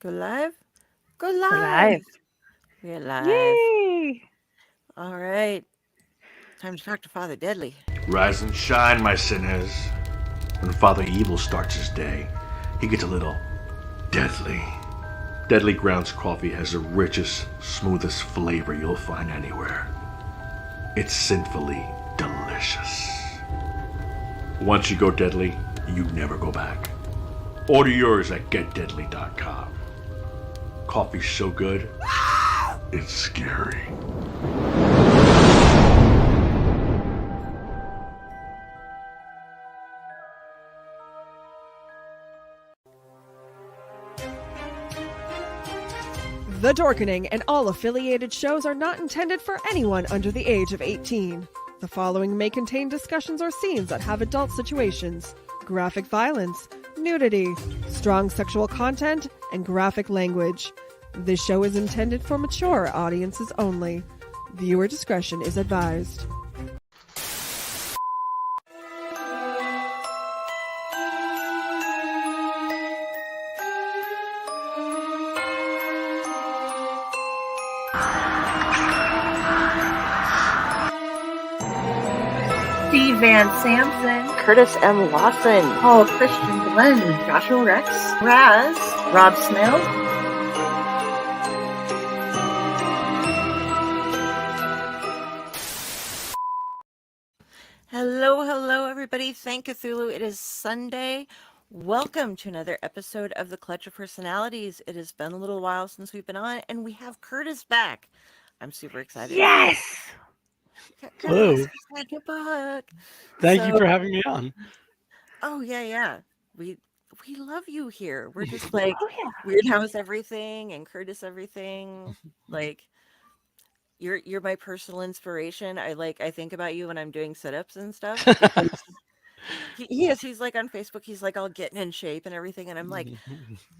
Go live? Go We're live. live! We're live. Yay! All right. Time to talk to Father Deadly. Rise and shine, my sinners. When Father Evil starts his day, he gets a little deadly. Deadly Grounds coffee has the richest, smoothest flavor you'll find anywhere. It's sinfully delicious. Once you go deadly, you never go back. Order yours at getdeadly.com. Coffee's so good, it's scary. The Dorkening and all affiliated shows are not intended for anyone under the age of 18. The following may contain discussions or scenes that have adult situations, graphic violence, nudity, strong sexual content, and graphic language. This show is intended for mature audiences only. Viewer discretion is advised. Steve Van Samson, Curtis M. Lawson. Paul Christian Glenn, Joshua Rex, Raz, Rob Smale, Hello, everybody. Thank Cthulhu. It is Sunday. Welcome to another episode of The Clutch of Personalities. It has been a little while since we've been on, and we have Curtis back. I'm super excited. yes! Hello. Curtis, thank you back. Thank you So- for having me on. Oh, yeah. We love you here. We're just like Oh yeah. Weird House everything and Curtis everything. Like you're my personal inspiration. I think about you when I'm doing sit-ups and stuff. because he's like on Facebook, he's like all getting in shape and everything. And I'm like,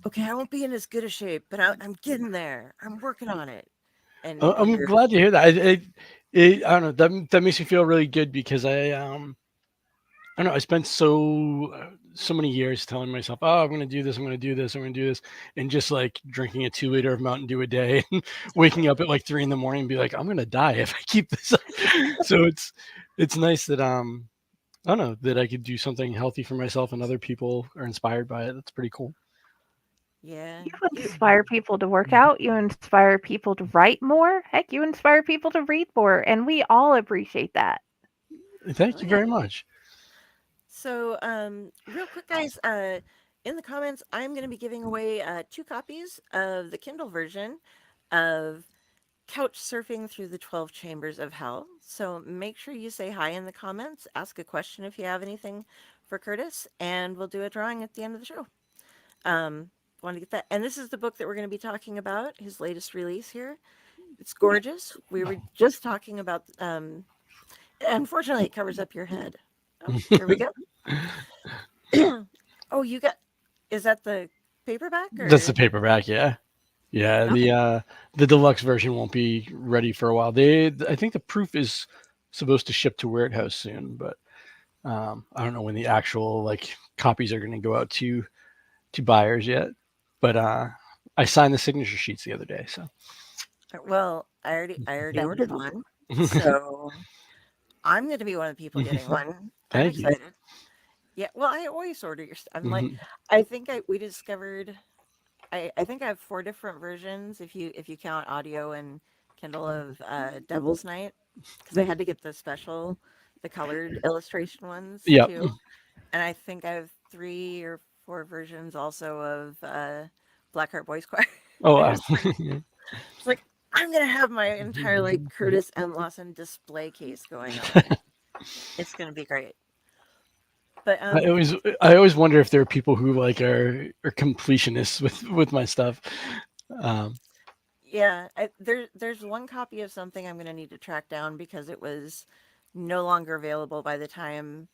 okay, I won't be in as good a shape, but I'm getting there. I'm working on it. And I'm you're- glad to hear that. I don't know. That makes me feel really good because I don't know. I spent so many years telling myself, "Oh, I'm going to do this. I'm going to do this. I'm going to do this," and just like drinking a 2 liter of Mountain Dew a day, and waking up at like 3 in the morning and be like, "I'm going to die if I keep this up." So it's nice that I don't know that I could do something healthy for myself and other people are inspired by it. That's pretty cool. yeah. You inspire people to work out, you inspire people to write more, heck, you inspire people to read more, and we all appreciate that. Thank you very much. So, real quick, guys, in the comments, I'm going to be giving away 2 copies of the Kindle version of Couch Surfing Through the 12 Chambers of Hell. So make sure you say hi in the comments, ask a question if you have anything for Curtis, and we'll do a drawing at the end of the show. Want to get that? And this is the book that we're going to be talking about, his latest release here. It's gorgeous. We were just talking about, unfortunately, it covers up your head. Oh, here we go. Oh, you got, is that the paperback? Or? That's the paperback, yeah. Yeah, the deluxe version won't be ready for a while. I think the proof is supposed to ship to Weird House soon, but I don't know when the actual like copies are going to go out to buyers yet. But I signed the signature sheets the other day, so Well, I already ordered one, so I'm going to be one of the people getting one. I'm Thank you. excited. Yeah, well, I always order your stuff. I'm like, Mhm. I think we discovered. I think I have 4 different versions if you count audio and Kindle of Devil's Night, because I had to get the colored illustration ones Yep. too. And I think I have 3 or 4 versions also of Blackheart Boys Choir. Oh I wow. was It's like I'm gonna have my entire like Curtis M. Lawson display case going on. It's gonna be great. But I always wonder if there are people who like are completionists with my stuff. Um, yeah, there's one copy of something I'm gonna need to track down because it was no longer available by the time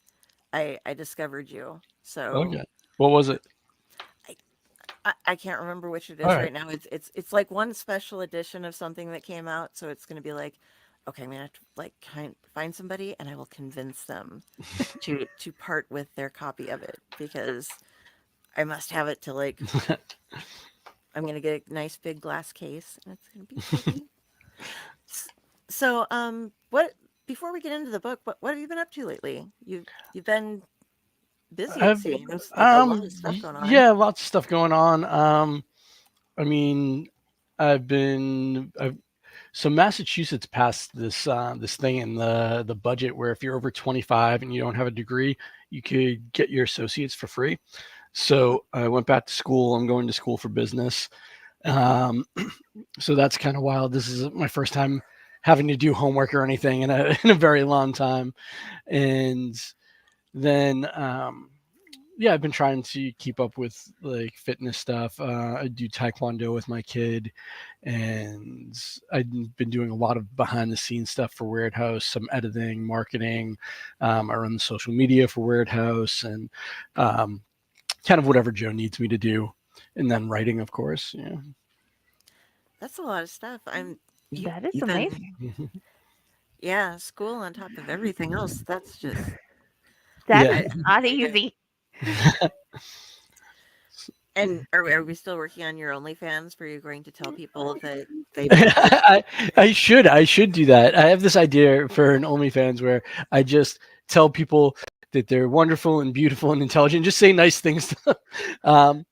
I discovered you. So okay. What was it? I can't remember which it is All right. right now. It's like one special edition of something that came out, so it's gonna be like, okay, I'm gonna have to like find somebody and I will convince them to part with their copy of it because I must have it to like I'm going to get a nice big glass case, and it's going to be pretty. S- So, what before we get into the book, what have you been up to lately? You've been busy, it I've seems, like a lot of stuff going on. yeah, lots of stuff going on. I mean, I've so Massachusetts passed this thing in the budget where if you're over 25 and you don't have a degree, you could get your associates for free. Oh, So I went back to school. I'm going to school for business. Um, so that's kind of wild. This is my first time having to do homework or anything in a in a very long time. And then yeah, I've been trying to keep up with like fitness stuff. I do taekwondo with my kid, and I've been doing a lot of behind the scenes stuff for Weird House, some editing, marketing. I run the social media for Weird House, and um, kind of whatever Joe needs me to do, and then writing, of course. Yeah. that's a lot of stuff. That is You've been, amazing. yeah, school on top of everything else. That's just That Yeah. is not easy. And are we still working on your OnlyFans? Were you going to tell people that they might be? I should do that. I have this idea for an OnlyFans where I just tell people that they're wonderful and beautiful and intelligent, just say nice things to them.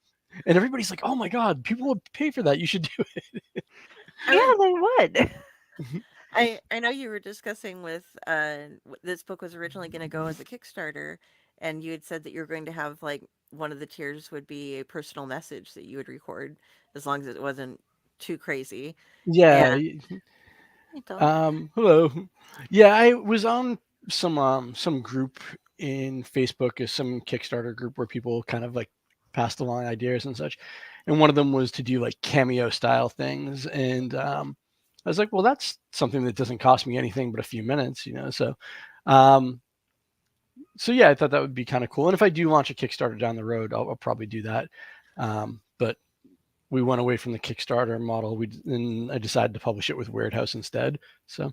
And everybody's like, "Oh my god, people would pay for that. You should do it." I Yeah, mean, they would. I know you were discussing with this book was originally going to go as a Kickstarter, and you had said that you were going to have like one of the tiers would be a personal message that you would record, as long as it wasn't too crazy. Yeah. And hey, Tom. Hello. Yeah, I was on some group in Facebook, some Kickstarter group where people kind of like passed along ideas and such. And one of them was to do like cameo style things. And I was like, well, that's something that doesn't cost me anything but a few minutes, you know. Um, so yeah, I thought that would be kind of cool. And if I do launch a Kickstarter down the road, I'll probably do that. But we went away from the Kickstarter model. And I decided to publish it with Weird House instead. So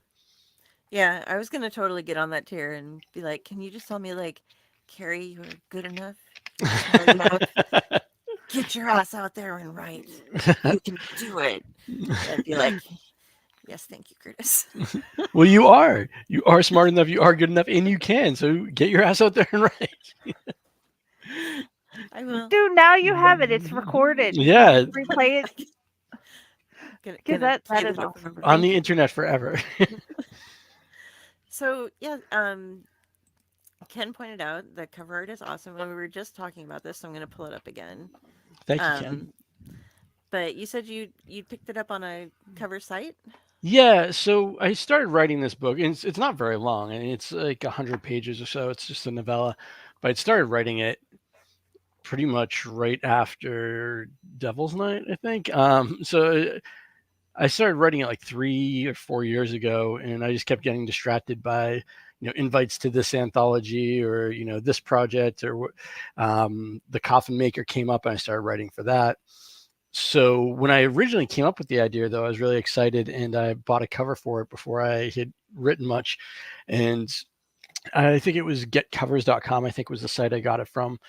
Yeah, I was going to totally get on that tier and be like, "Can you just tell me like, Carrie, you're good enough, you're smart enough, get your ass out there and write. You can do it." And be like, "Yes, thank you, Curtis." well, you are smart enough, you are good enough, and you can. So get your ass out there and write. I will. Dude, now you have it. It's recorded. You can Yeah, just replay it because Gonna that play is that over and awesome. over. on Thank the you. internet forever. So yeah, Ken pointed out the cover art is awesome, and we were just talking about this, so I'm gonna pull it up again. Thank you, Ken. Um, but you said you picked it up on a cover site. Yeah, so I started writing this book, and it's not very long, and it's like 100 pages or so. It's just a novella, but I started writing it pretty much right after Devil's Night, I think. So I started writing it like 3 or 4 years ago, and I just kept getting distracted by, invites to this anthology or this project or the Coffin Maker came up, and I started writing for that. So when I originally came up with the idea, though, I was really excited, and I bought a cover for it before I had written much, and I think it was getcovers.com. I think was the site I got it from,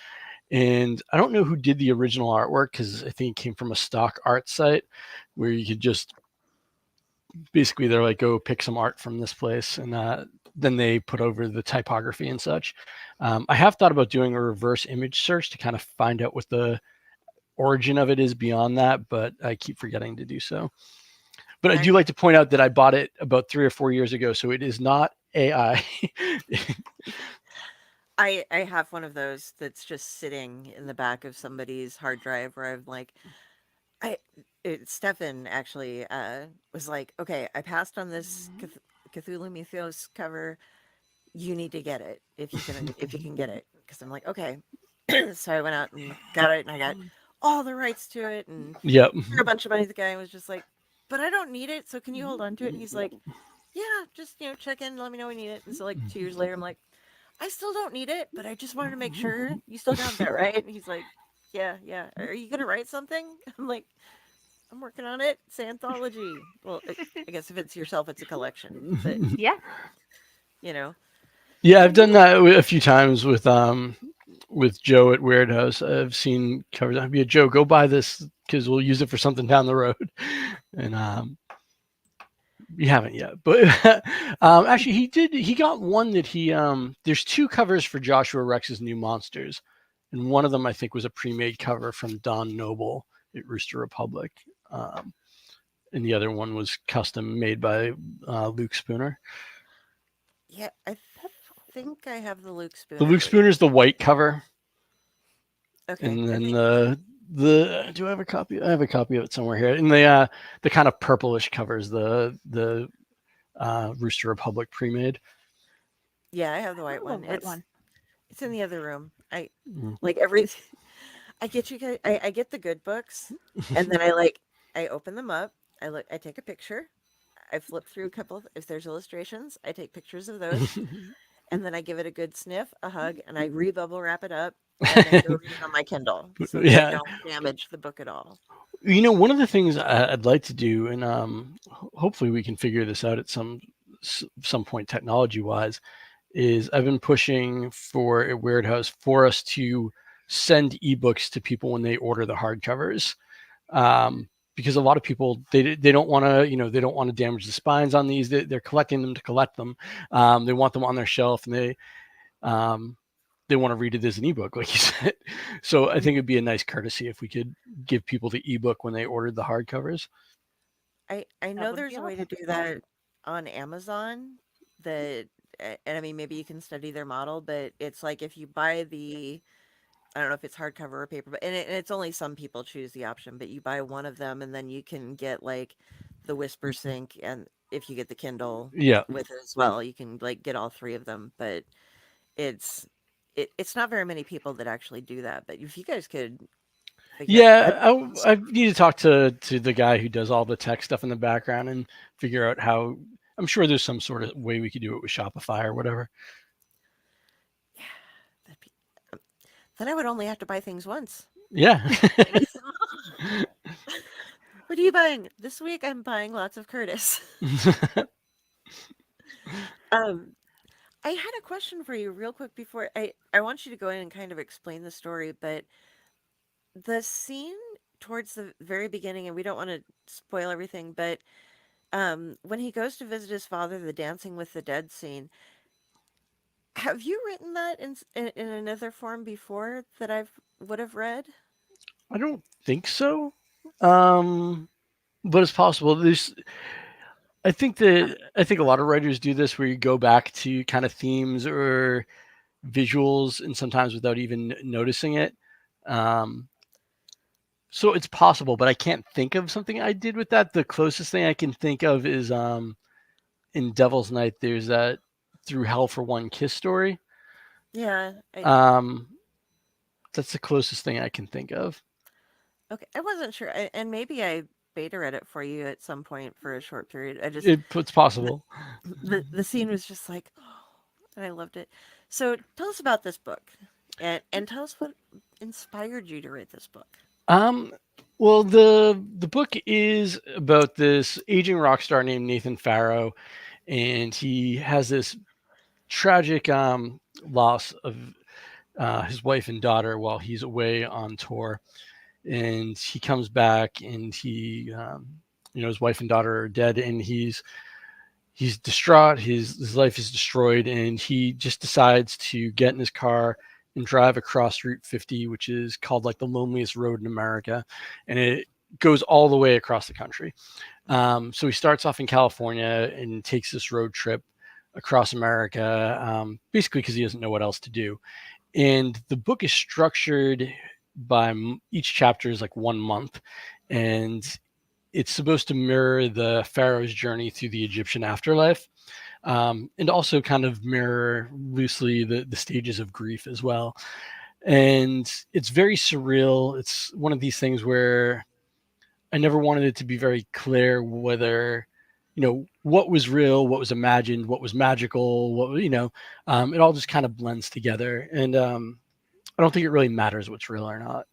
and I don't know who did the original artwork because I think it came from a stock art site where you could just basically they're like, go pick some art from this place, and then they put over the typography and such. I have thought about doing a reverse image search to kind of find out what the origin of it is beyond that, but I keep forgetting to do so. But I do I like to point out that I bought it about 3 or 4 years ago, so it is not AI. I have one of those that's just sitting in the back of somebody's hard drive where I'm like, I Stefan actually was like, "Okay, I passed on this Cthulhu Mythos cover. You need to get it if you can get it." Because I'm like, "Okay." So I went out and got it, and I got all the rights to it, and Yep. for a bunch of money. The guy was just like, "But I don't need it, so can you hold on to it?" And he's like, "Yeah, just check in, let me know when you need it." And so like 2 years later, I'm like, "I still don't need it, but I just wanted to make sure you still got that, right?" And he's like, "Yeah, yeah. Are you gonna write something?" I'm like, "I'm working on it. It's anthology." Well, I guess if it's yourself, it's a collection. But Yeah. you know, Yeah, I've done that a few times with with Joe at Weird House. I've seen covers. I'd be a Joe, go buy this because we'll use it for something down the road. And you haven't yet, but actually he did. He got one that he there's two covers for Joshua Rex's New Monsters, and one of them I think was a pre-made cover from Don Noble at Rooster Republic, and the other one was custom made by Luke Spooner. Yeah, I think I have the Luke Spooner. The Luke Spooner's the white cover, Okay. and then the do I have a copy? I have a copy of it somewhere here. And the kind of purplish covers the Rooster Republic pre-made. Yeah, I have the white Oh, one. white one. It's in the other room. I Mm. like every. I get you guys. I get the good books, and then I open them up. I take a picture. I flip through a couple. If there's illustrations, I take pictures of those, and then I give it a good sniff, a hug, and I rebubble wrap it up, and then go read it on my Kindle, so that I don't damage the book at all. You know, one of the things I'd like to do, and hopefully we can figure this out at some point technology-wise, is I've been pushing for a Weird House for us to send ebooks to people when they order the hardcovers, because a lot of people they don't want to they don't want to damage the spines on these. They're collecting them to collect them. They want them on their shelf, and they want to read it as an ebook, like you said. So I think it'd be a nice courtesy if we could give people the ebook when they ordered the hardcovers. I know would there's be a way to do that on Amazon. And I mean, maybe you can study their model, but it's like if you buy I don't know if it's hardcover or paper, and it's only some people choose the option, but you buy one of them and then you can get like the Whisper Sync, and if you get the Kindle Yeah. with it as well, you can like get all three of them. But it's not very many people that actually do that. But if you guys could I need to talk to the guy who does all the tech stuff in the background and figure out how. I'm sure there's some sort of way we could do it with Shopify or whatever. that'd be, then I would only have to buy things once. Yeah. What are you buying this week? I'm buying lots of Curtis. I had a question for you real quick before I want you to go in and kind of explain the story, but the scene towards the very beginning, and we don't want to spoil everything, but when he goes to visit his father, the Dancing with the Dead scene, have you written that in another form before that I would have read? I don't think so. But it's possible. I think a lot of writers do this where you go back to kind of themes or visuals, and sometimes without even noticing it. So it's possible, but I can't think of something I did with that. The closest thing I can think of is in Devil's Night. There's that Through Hell for One Kiss story. Yeah. That's the closest thing I can think of. Okay, I wasn't sure, and maybe I beta read it for you at some point for a short period. It's possible. The scene was just like, oh, and I loved it. So tell us about this book, and tell us what inspired you to write this book. Well, the book is about this aging rock star named Nathan Farrow, and he has this tragic loss of his wife and daughter while he's away on tour. And he comes back, and he, his wife and daughter are dead, and he's distraught. His life is destroyed, and he just decides to get in his car and drive across Route 50, which is called like the loneliest road in America, and it goes all the way across the country. So he starts off in California and takes this road trip across America, basically because he doesn't know what else to do. And the book is structured by each chapter is like 1 month, and it's supposed to mirror the pharaoh's journey through the Egyptian afterlife, and also kind of mirror loosely the stages of grief as well. And it's very surreal. It's one of these things where I never wanted it to be very clear whether what was real, what was imagined, what was magical, it all just kind of blends together. And I don't think it really matters what's real or not,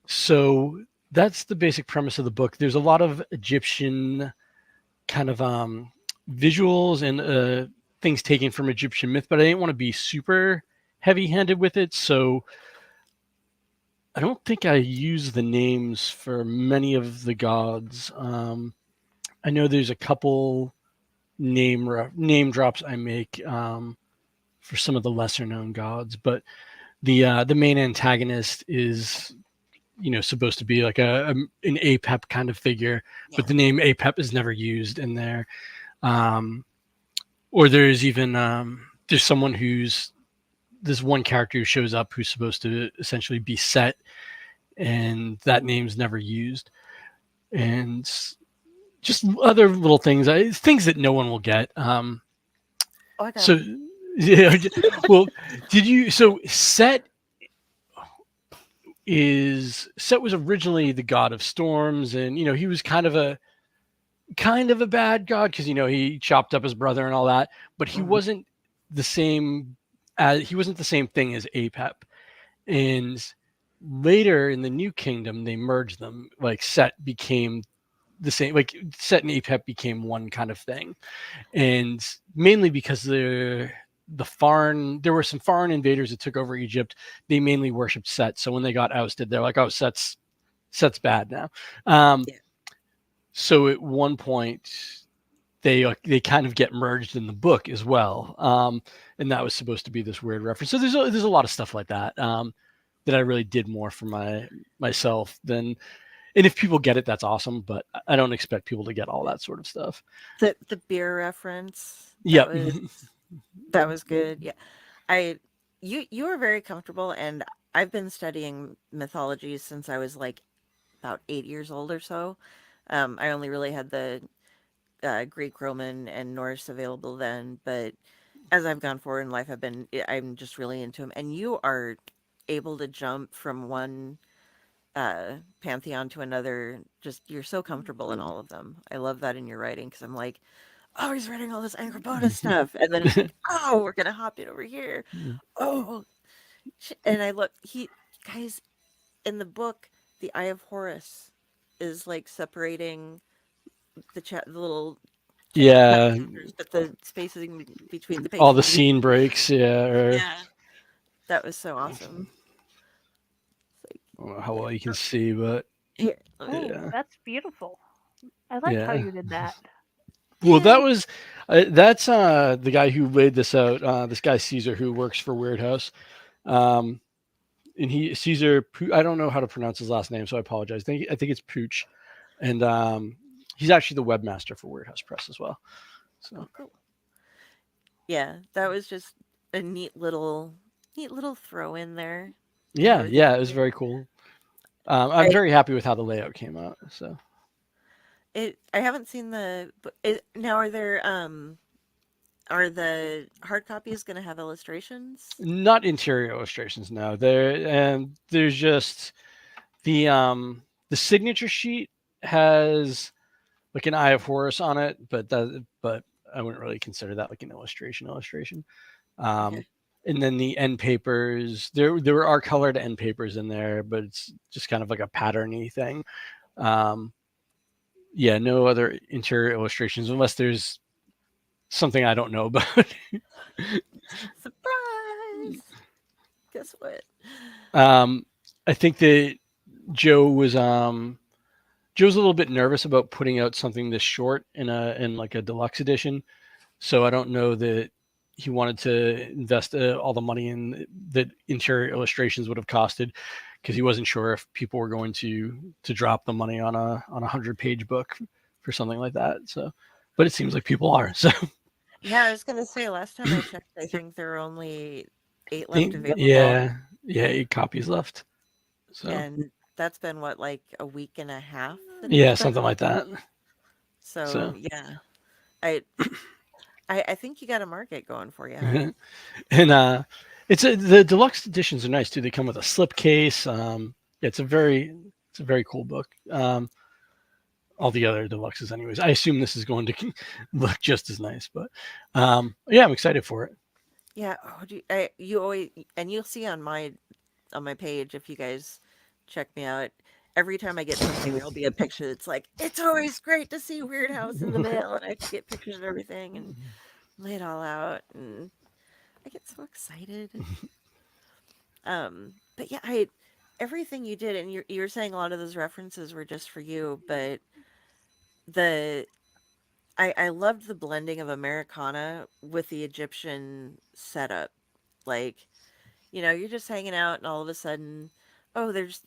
So that's the basic premise of the book. There's a lot of Egyptian kind of visuals and things taken from Egyptian myth, but I didn't want to be super heavy-handed with it, so I don't think I use the names for many of the gods. I know there's a couple name drops I make for some of the lesser known gods, but the main antagonist is supposed to be like an Apep kind of figure, but Yeah. the name Apep is never used in there. Um, or there's even there's someone who's this one character who shows up who's supposed to essentially be Set, and that name's never used. And just other little things, things that no one will get. Oh, I got So, 'em. yeah, well, did you? So Set was originally the god of storms, and he was kind of a bad god because he chopped up his brother and all that, but Mhm. the same he wasn't the same thing as Apep. And later in the New Kingdom, they merged them. Like Set became the same, like Set and Apep became one kind of thing, and mainly because there were some foreign invaders that took over Egypt. They mainly worshipped Set, so when they got ousted, they're like, "Oh, Set's bad now." Um, Yeah. so at one point, they kind of get merged in the book as well, and that was supposed to be this weird reference. So there's a lot of stuff like that that I really did more for myself than. And if people get it, that's awesome. But I don't expect people to get all that sort of stuff. The beer reference, that Yep. was good. Yeah. I you were very comfortable, and I've been studying mythology since I was like about 8 years old or so. I only really had the Greek, Roman, and Norse available then, but as I've gone forward in life, I'm just really into them. And you are able to jump from one pantheon to another. Just you're so comfortable in all of them. I love that in your writing because I'm like, oh, he's writing all this Angrboda stuff, and then it's like, oh, we're gonna hop it over here. Oh, and I look, guys, in the book, the Eye of Horus is like separating the little not Yeah. chapters, but the spaces between the All the pages. scene breaks. Yeah. Or Yeah, that was so awesome. It's like, I don't know how yeah, well you can see, but here, let me, Oh, yeah. that's beautiful. I like how Yeah. you did that. Well, yeah, that's the guy who laid this out. This guy Caesar, who works for Weird House. Um, and Caesar. I don't know how to pronounce his last name, so I apologize. I think it's Pooch, and he's actually the webmaster for Weird House Press as well. oh, So cool. Yeah, that was just a neat little throw in there into yeah, everything. yeah, it was very cool. I'm I very happy with how the layout came out. So I haven't seen now. Are the hard copies going to have illustrations? not interior illustrations, no. There's just the signature sheet has like an Eye of Horus on it, but I wouldn't really consider that like an illustration. Okay. Um, and then the end papers, there are colored end papers in there, but it's just kind of like a patterny thing. Um, yeah, no other interior illustrations unless there's something I don't know about. Surprise! Guess what? um, I think that Joe was Joe's a little bit nervous about putting out something this short in like a deluxe edition. So I don't know that he wanted to invest all the money in that interior illustrations would have costed because he wasn't sure if people were going to drop the money on a 100-page book for something like that. So, but it seems like people are. So Yeah, I was gonna say last time I checked, I think there are only 8 left available, yeah, 8 copies left. So and that's been what, like a week and a half that it's yeah, been something out. like that. So So yeah, I I think you got a market going for you, huh? and the deluxe editions are nice too. They come with a slipcase. Yeah, it's a very cool book. All the other deluxes, anyways. I assume this is going to look just as nice, but yeah, I'm excited for it. Yeah. Oh, you always, and you'll see on my page if you guys check me out. Every time I get something, there'll be a picture that's like, it's always great to see Weird House in the mail, and I get pictures of everything and lay it all out, and I get so excited. But yeah, everything you did, and you're saying a lot of those references were just for you, but the I loved the blending of Americana with the Egyptian setup. Like, you're just hanging out and all of a sudden, oh, there's,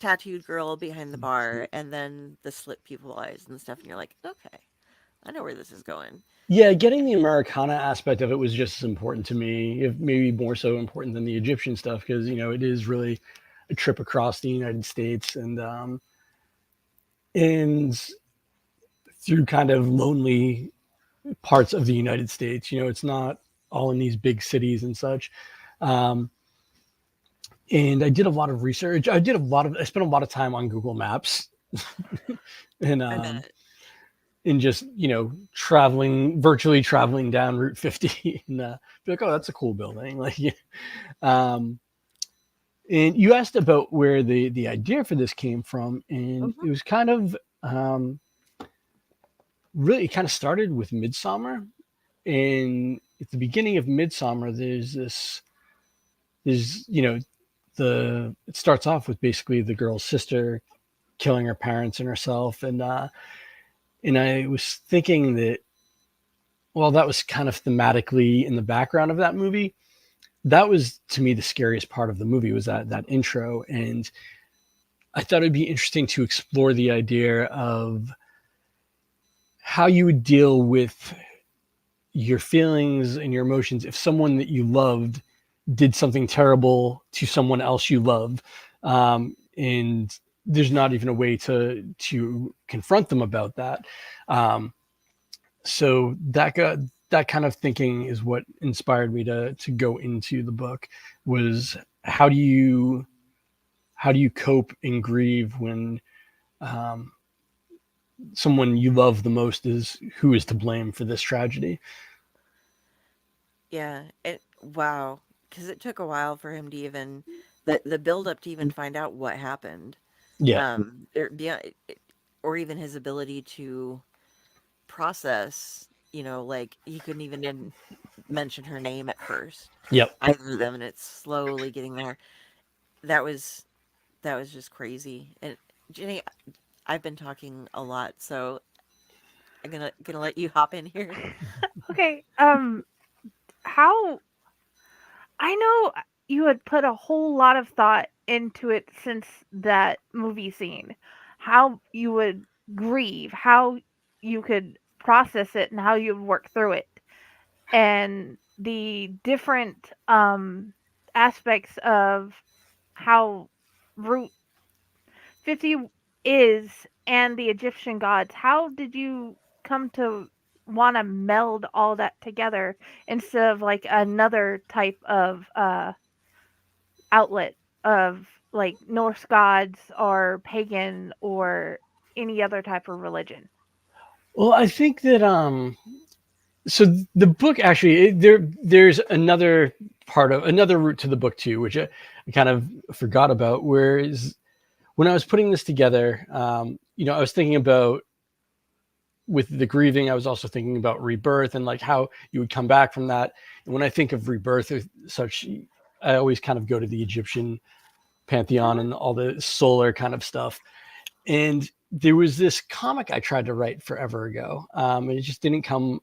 tattooed girl behind the bar and then the slit pupil eyes and stuff. And you're like, okay, I know where this is going. Yeah, getting the Americana aspect of it was just as important to me, if maybe more so important than the Egyptian stuff, because it is really a trip across the United States and through kind of lonely parts of the United States. It's not all in these big cities and such. Um, and I did a lot of research. I spent a lot of time on Google Maps and I bet. and just virtually traveling down Route 50 and be like, oh, that's a cool building. Like, um, and you asked about where the idea for this came from, and Hmm. it was kind of really, it kind of started with Midsummer. And at the beginning of Midsummer, there's it starts off with basically the girl's sister killing her parents and herself, and I was thinking that, well, that was kind of thematically in the background of that movie. That was, to me, the scariest part of the movie, was that intro. And I thought it'd be interesting to explore the idea of how you would deal with your feelings and your emotions if someone that you loved did something terrible to someone else you love, and there's not even a way to confront them about that. Um, so that kind of thinking is what inspired me to go into the book. Was how do you cope and grieve when um, someone you love the most is who is to blame for this tragedy? Yeah. Wow. Because it took a while for him to even, the build up to even find out what happened. Yeah. Or even his ability to process, like he couldn't even mention her name at first, Yep. either of them, and it's slowly getting there. That was that was just crazy. And Jenny, I've been talking a lot, so I'm gonna let you hop in here. Okay. How I know you had put a whole lot of thought into it since that movie scene. How you would grieve, how you could process it, and how you would work through it, and the different aspects of how Route 50 is and the Egyptian gods. How did you come to want to meld all that together instead of like another type of outlet of like Norse gods or pagan or any other type of religion? Well, I think that so the book actually, there's another route to the book too, which I kind of forgot about. Whereas when I was putting this together, I was thinking about, with the grieving, I was also thinking about rebirth and like how you would come back from that. And when I think of rebirth or such, I always kind of go to the Egyptian pantheon Mhm. and all the solar kind of stuff. And there was this comic I tried to write forever ago, and it just didn't come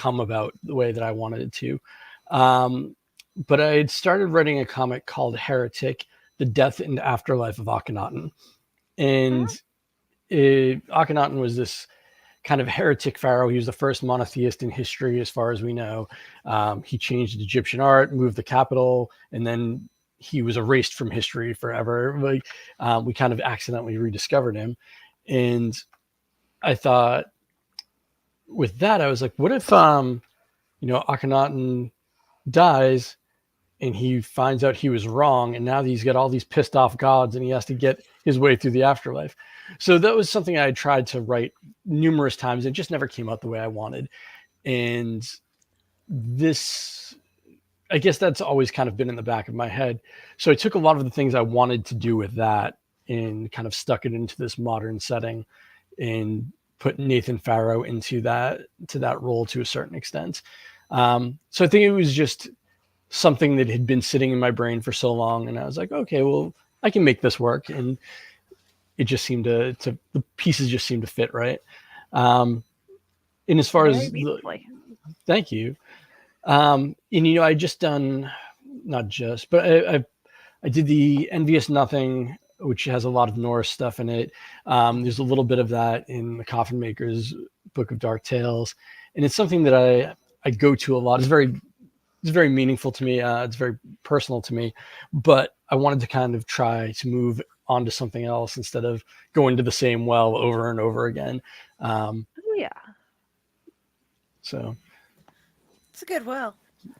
about the way that I wanted it to. Um, but I had started writing a comic called Heretic: The Death and Afterlife of Akhenaten. And Mhm. Akhenaten was this kind of heretic pharaoh. He was the first monotheist in history, as far as we know. He changed Egyptian art, moved the capital, and then he was erased from history forever. Like, we kind of accidentally rediscovered him. And I thought, with that, I was like, what if Akhenaten dies and he finds out he was wrong, and now he's got all these pissed off gods and he has to get his way through the afterlife. So that was something I tried to write numerous times. It just never came out the way I wanted. And this, I guess that's always kind of been in the back of my head. So I took a lot of the things I wanted to do with that and kind of stuck it into this modern setting and put Nathan Farrow into that role to a certain extent. So I think it was just something that had been sitting in my brain for so long, and I was like, okay, well, I can make this work, and it just seemed to the pieces just seemed to fit right. Um, and as far Very as beautifully. thank you. And I just done not just, but I did the Envious Nothing, which has a lot of Norse stuff in it. There's a little bit of that in the Coffin Maker's Book of Dark Tales, and it's something that I go to a lot. It's very meaningful to me. It's very personal to me, but I wanted to kind of try to move on to something else instead of going to the same well over and over again. Um, Oh yeah. so It's a good well.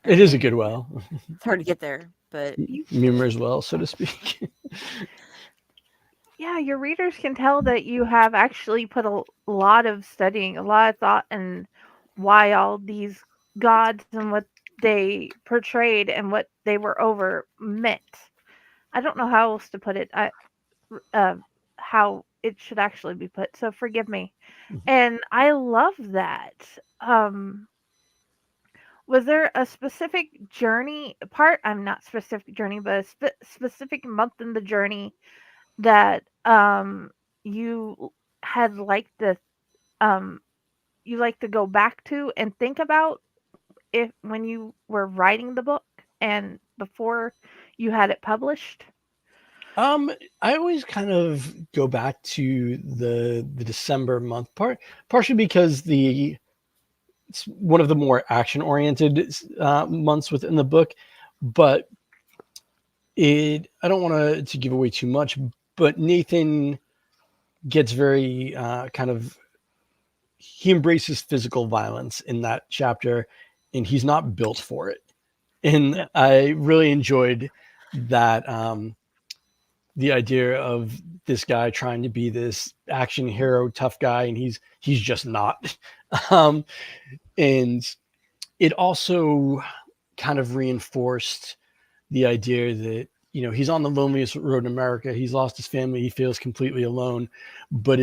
I it is a mean, good well, it's hard to get there, but You Mimir's well, so to speak. Yeah, your readers can tell that you have actually put a lot of studying, a lot of thought in why all these gods and what they portrayed and what they were over meant. I don't know how else to put it. How it should actually be put. So forgive me. And I love that. Um, was there a specific journey part? I'm not specific journey, but a specific month in the journey that you had liked the um you like to go back to and think about if when you were writing the book and before you had it published? Um, I always kind of go back to the December month partially because it's one of the more action oriented months within the book, but it I don't want to give away too much, but Nathan gets very kind of he embraces physical violence in that chapter, and he's not built for it, and Yeah. I really enjoyed that. The idea of this guy trying to be this action hero tough guy and he's just not. um and it also kind of reinforced the idea that he's on the loneliest road in America. He's lost his family. He feels completely alone, but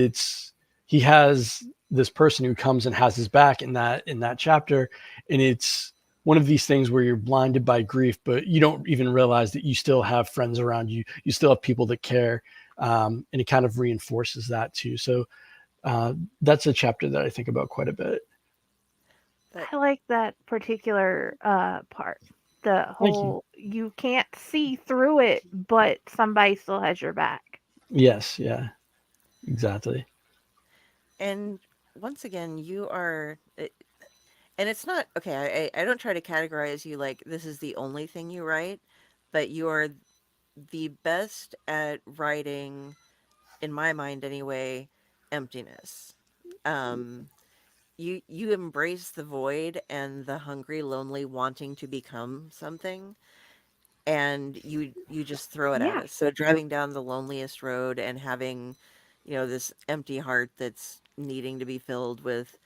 he has this person who comes and has his back in that chapter, and it's one of these things where you're blinded by grief, but you don't even realize that you still have friends around you. You still have people that care, and it kind of reinforces that too. So that's a chapter that I think about quite a bit. that I like that particular part. The Thank you. whole you can't see through it, but somebody still has your back. Yes, yeah, exactly. and once again, you are and it's not okay, I don't try to categorize you like this is the only thing you write, but you are the best at writing, in my mind anyway, emptiness. Um, you embrace the void and the hungry, lonely wanting to become something, and you just throw it at Yeah. us. So driving down the loneliest road and having, this empty heart that's needing to be filled with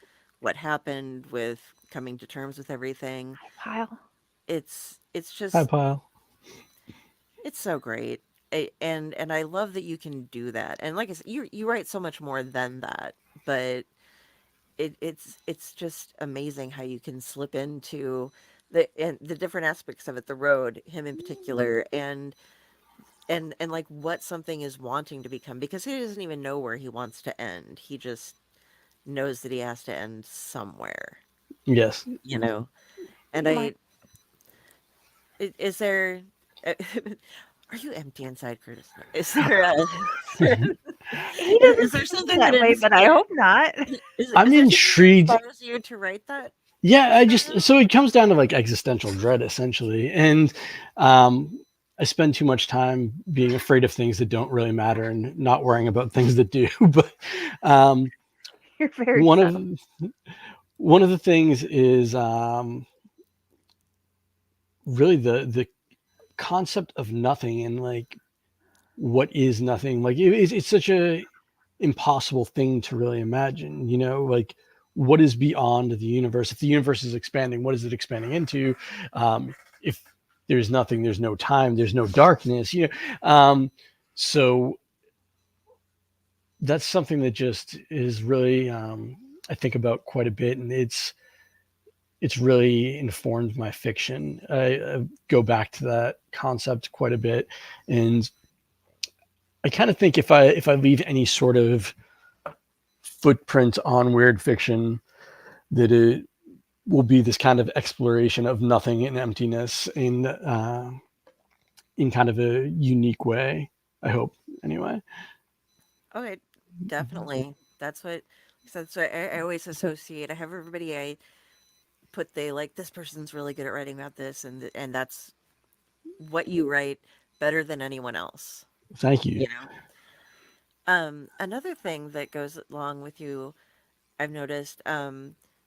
what happened, with coming to terms with everything. Hi, Pile. It's Hi, just Pile. it's so great. And I love that you can do that. And like I said, you write so much more than that, but it's just amazing how you can slip into the different aspects of it, the road, him in particular, and like what something is wanting to become, because he doesn't even know where he wants to end. He just knows that he has to end somewhere, Yes. you know. And My is there are you empty inside, Curtis? Is there he doesn't is there seem something that that way, but I hope not. I'm is there something that intrigued. inspires you to write that Yeah, I right just now? so it comes down to like existential dread essentially, and I spend too much time being afraid of things that don't really matter and not worrying about things that do. But um, You're very one subtle. of one of the things is really the concept of nothing and like what is nothing. Like it's such a impossible thing to really imagine. Like what is beyond the universe? If the universe is expanding, what is it expanding into? If there's nothing, there's no time, there's no darkness. So that's something that just is really I think about quite a bit, and it's really informed my fiction. I go back to that concept quite a bit, and I kind of think if I leave any sort of footprint on weird fiction, that it will be this kind of exploration of nothing and emptiness in kind of a unique way. I hope, anyway. Okay, definitely. That's what I always associate. I have everybody I put they like this person's really good at writing about this, and that's what you write better than anyone else. Thank you. You know. Another thing that goes along with you, I've noticed,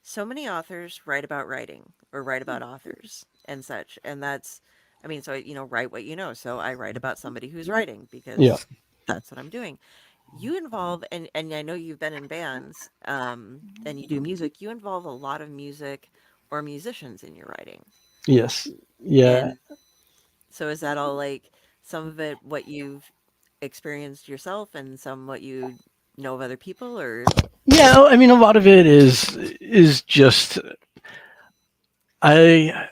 so many authors write about writing or write about authors and such, and that's, I mean, so write what you know. So I write about somebody who's writing Yeah. because that's what I'm doing. You involve, and I know you've been in bands, and you do music. You involve a lot of music or musicians in your writing, Yes. Yeah. and so is that all like some of it what you've experienced yourself and some what you know of other people, or Yeah. I mean, a lot of it is just I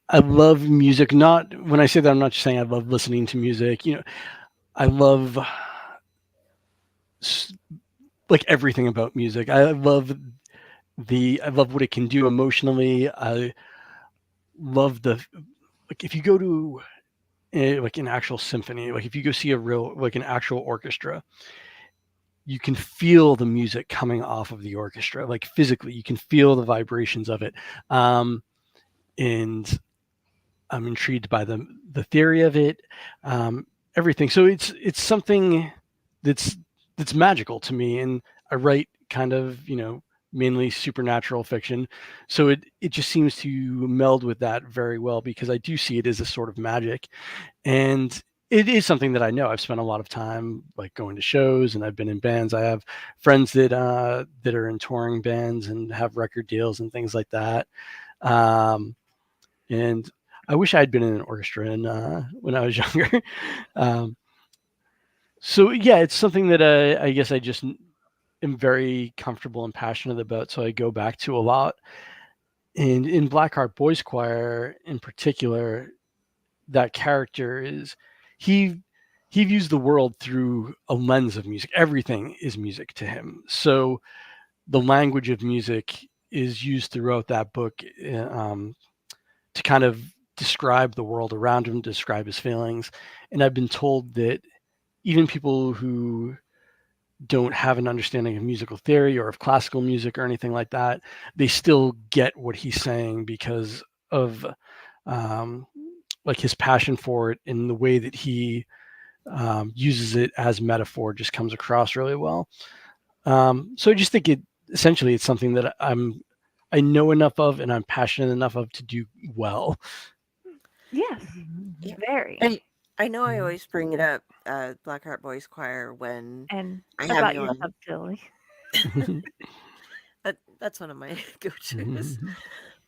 I love music. Not when I say that, I'm not just saying I love listening to music. I love like everything about music. I love what it can do emotionally. I love the like if you go to like an actual symphony, like if you go see a real like an actual orchestra, you can feel the music coming off of the orchestra, like physically, you can feel the vibrations of it. And I'm intrigued by the theory of it, everything. So it's something that's that's magical to me, and I write kind of mainly supernatural fiction, so it just seems to meld with that very well because I do see it as a sort of magic, and it is something that I know. I've spent a lot of time like going to shows, and I've been in bands. I have friends that are in touring bands and have record deals and things like that. Um, and I wish I'd been in an orchestra when I was younger. um, so yeah, it's something that I guess I just am very comfortable and passionate about. So I go back to a lot. And in Blackheart Boys Choir, in particular, that character is he he views the world through a lens of music. Everything is music to him. So the language of music is used throughout that book, to kind of describe the world around him, describe his feelings. And I've been told that even people who don't have an understanding of musical theory or of classical music or anything like that, they still get what he's saying because of um, like his passion for it, and the way that he uses it as metaphor just comes across really well. So I just think essentially it's something that I know enough of and I'm passionate enough of to do well. Yes, yeah. very. I know I always bring it up, Blackheart Boys Choir when And I have about you your on. subtilly. That's one of my go-tos.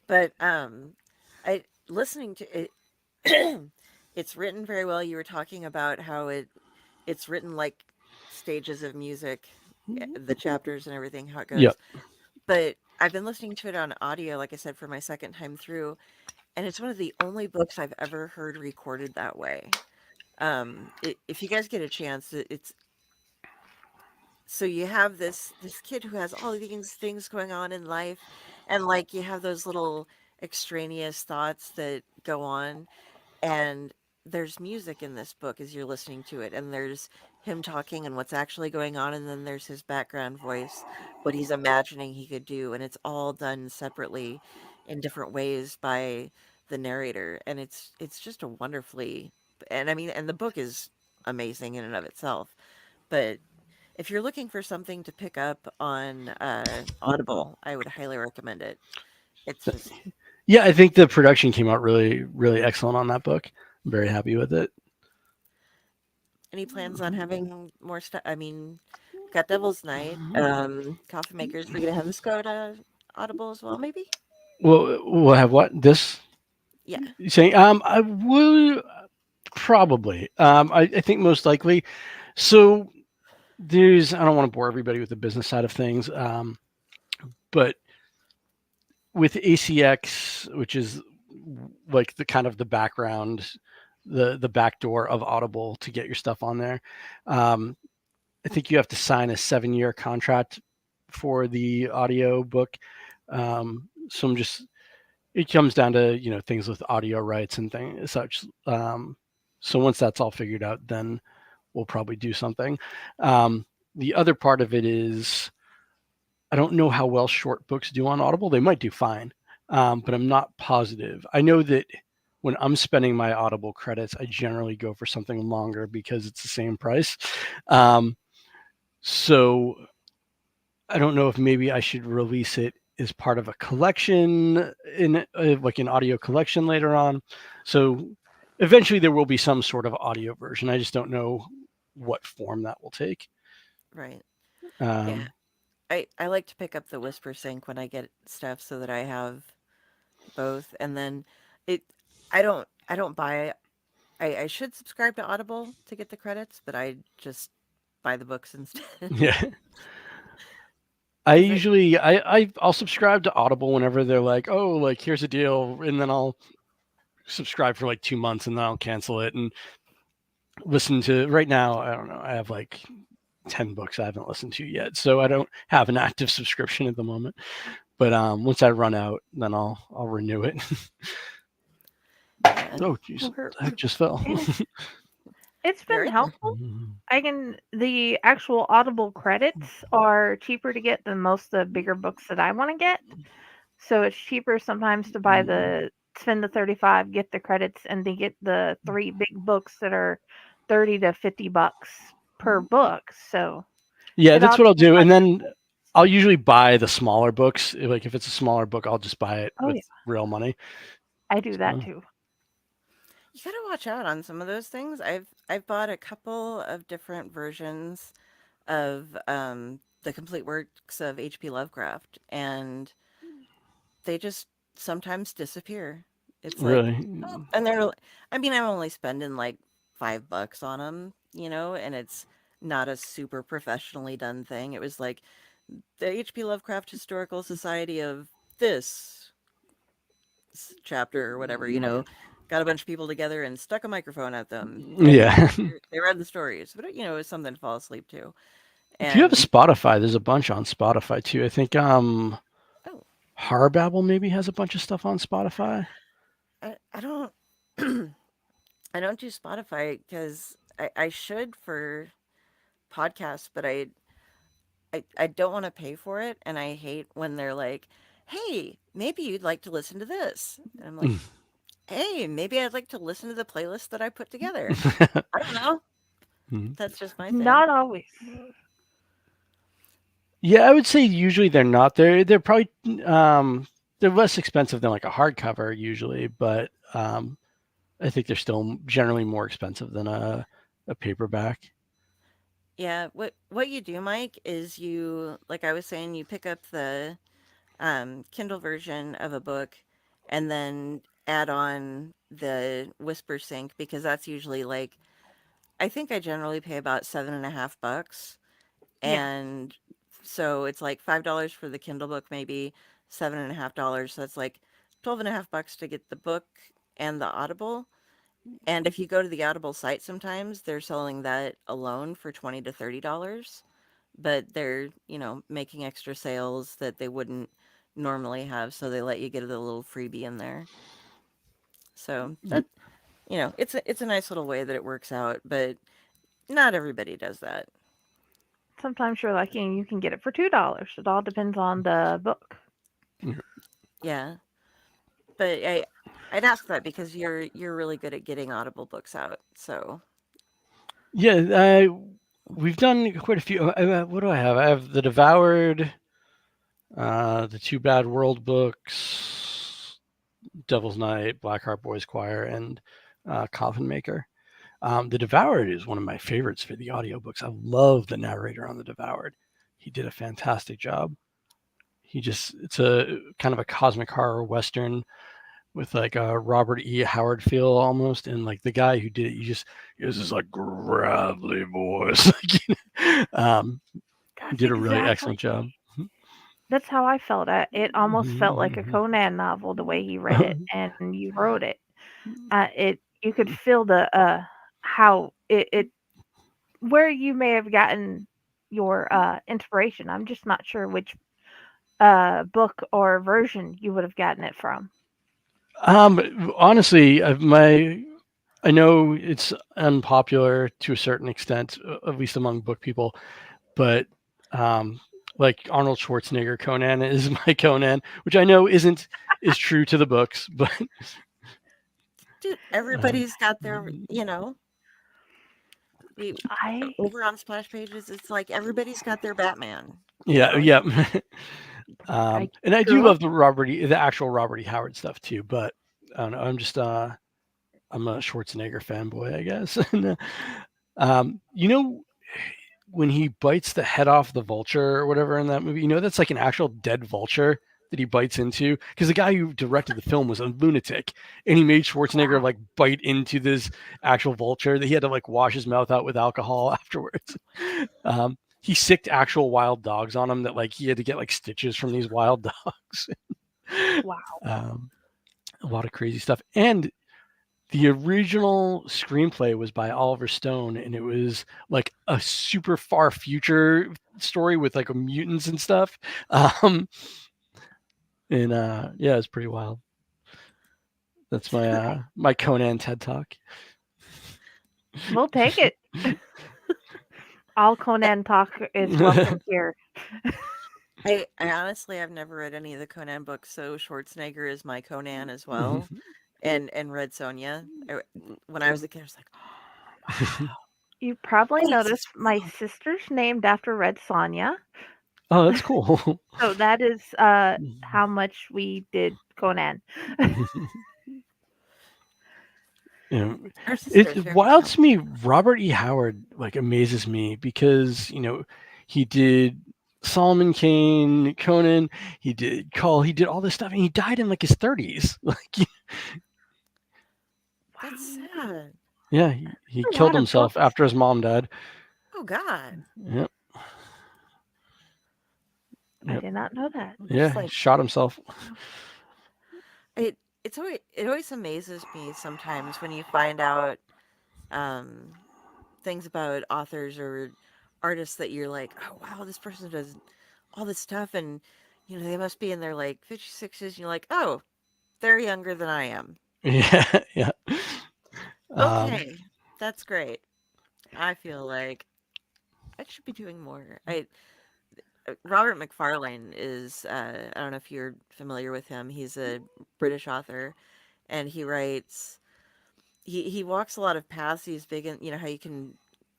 But I listening to it, it's written very well. You were talking about how it's written like stages of music, the chapters and everything, how it Yeah. goes. But I've been listening to it on audio, like I said, for my second time through, and it's one of the only books I've ever heard recorded that way. If you guys get a chance, it's so you have this kid who has all these things going on in life, and like you have those little extraneous thoughts that go on, and there's music in this book as you're listening to it, and there's him talking and what's actually going on, and then there's his background voice, what he's imagining he could do, and it's all done separately in different ways by the narrator, and it's just a wonderfully, and I mean, and the book is amazing in and of itself, but if you're looking for something to pick up on Audible, I would highly recommend it. It's just Yeah, I think the production came out really, really excellent on that book. I'm very happy with it. any plans on having more stuff? I mean, we've got Devil's Night, Coffee Makers. We're gonna have this go to Audible as well, maybe. We'll have what this Yeah. you saying? I will probably. I think most likely. So I don't want to bore everybody with the business side of things, but with ACX, which is like the kind of the background, the back door of Audible to get your stuff on there. I think you have to sign a 7-year contract for the audio book. So I'm just, it comes down to, things with audio rights and things such. So once that's all figured out, then we'll probably do something. The other part of it is, I don't know how well short books do on Audible. They might do fine, but I'm not positive. I know that when I'm spending my Audible credits, I generally go for something longer because it's the same price. So I don't know if maybe I should release it as part of a collection in like an audio collection later on. So eventually there will be some sort of audio version. I just don't know what form that will take. Right. Yeah. Um, I like to pick up the Whisper Sync when I get stuff so that I have both. And then it I don't buy I should subscribe to Audible to get the credits, but I just buy the books instead. yeah. I Because it usually I'll subscribe to Audible whenever they're like, oh, like here's a deal, and then I'll subscribe for like 2 months and then I'll cancel it and listen to. Right now, I don't know, I have like 10 books I haven't listened to yet, so I don't have an active subscription at the moment. But once I run out, then I'll renew it. yeah. Oh, jeez, For- I just fell. It's You're been right. helpful. The actual Audible credits are cheaper to get than most of the bigger books that I want to get. So it's cheaper sometimes to buy spend the 35, get the credits, and they get the 3 big books that are 30 to $50 per book. So Yeah, it all that's what I'll depends do, on and your then budget. I'll usually buy the smaller books. Like if it's a smaller book, I'll just buy it Oh with yeah, real money. I do that So, too. You gotta watch out on some of those things. I've bought a couple of different versions of the complete works of H.P. Lovecraft, and they just sometimes disappear. It's like, really, oh, and they're, I mean, I'm only spending like $5 on them, and it's not a super professionally done thing. It was like the H.P. Lovecraft Historical Society of this chapter or whatever, got a bunch of people together and stuck a microphone at them, and yeah. they read the stories. But it was something to fall asleep to. If you have a And Spotify, there's a bunch on Spotify too. I think oh, Harbabble maybe has a bunch of stuff on Spotify. I don't I don't do Spotify because I should for podcasts, but I don't want to pay for it, and I hate when they're like, "Hey, maybe you'd like to listen to this," and I'm like, "Hey, maybe I'd like to listen to the playlist that I put together." I don't know. That's just my thing. Not always. Yeah, I would say usually they're not. They're probably they're less expensive than like a hardcover usually, but I think they're still generally more expensive than a paperback. Yeah, what you do, Mike, is you, like I was saying, you pick up the Kindle version of a book and then add on the Whisper Sync because that's usually like I think I generally pay about 7.5 bucks. Yeah. And so it's like $5 for the Kindle book, maybe $7.5. So that's like 12.5 bucks to get the book and the Audible. And if you go to the Audible site sometimes, they're selling that alone for $20 to $30. But they're, making extra sales that they wouldn't normally have, so they let you get a little freebie in there. So that, it's a nice little way that it works out, but not everybody does that. Sometimes you're lucky and you can get it for $2. It all depends on the book. Yeah. But I'd ask that because you're really good at getting Audible books out. So, Yeah, we've done quite a few. What do I have? I have the Devoured, the Two Bad World books, Devil's Night, Blackheart Boys Choir, and Coffin Maker. The Devoured is one of my favorites for the audiobooks. I love the narrator on the Devoured. He did a fantastic job. It's a kind of a cosmic horror western with like a Robert E. Howard feel almost, and like the guy who did it, he was this like gravelly voice. He That's did a really excellent exactly job. me. That's how I felt. It almost felt like a Conan novel the way he read it and you wrote it. It you could feel the how it where you may have gotten your inspiration. I'm just not sure which book or version you would have gotten it from. Honestly, I know it's unpopular to a certain extent, at least among book people, but um, like Arnold Schwarzenegger Conan is my Conan, which I know isn't is true to the books, but Dude, um, everybody's got their, we I over on splash pages, it's like everybody's got their Batman, yeah, you yeah. know? I And I do grew up love the actual Robert E. Howard stuff too, but I don't know. I'm a Schwarzenegger fanboy, I guess. And, you know, when he bites the head off the vulture or whatever in that movie, that's like an actual dead vulture that he bites into, because the guy who directed the film was a lunatic, and he made Schwarzenegger like bite into this actual vulture that he had to like wash his mouth out with alcohol afterwards. He sicked actual wild dogs on him that like he had to get like stitches from these wild dogs. wow. um, a lot of crazy stuff. And the original screenplay was by Oliver Stone, and it was like a super far future story with like mutants and stuff. Um, and yeah, it's pretty wild. That's my Conan TED Talk. We'll take it. All Conan talk is welcome here. I honestly have never read any of the Conan books, so Schwarzenegger is my Conan as well, and read Sonia. When I was a kid, I was like, wow, You probably oh, this noticed is my real. sister's named after Red Sonja. Oh, that's cool. So that is how much we did Conan. Our It's sister's very wild to me. talented. Robert E. Howard like amazes me because he did Solomon Kane, Conan, he did Call, he did all this stuff, and he died in like his 30s. Like, That's Wow. sad. yeah, he A killed lot of himself books. after his mom died. Oh God, Yep, I yep, did not know that. just yeah, he like shot himself. it always amazes me sometimes when you find out um things about authors or artists that you're like, oh wow, this person does all this stuff, and they must be in their like 56s, and you're like, oh, they're younger than I am. Yeah, yeah. Um, Okay, that's great. I feel like I should be doing more. Robert McFarlane is I don't know if you're familiar with him. He's a British author, and he walks a lot of paths. He's big in, how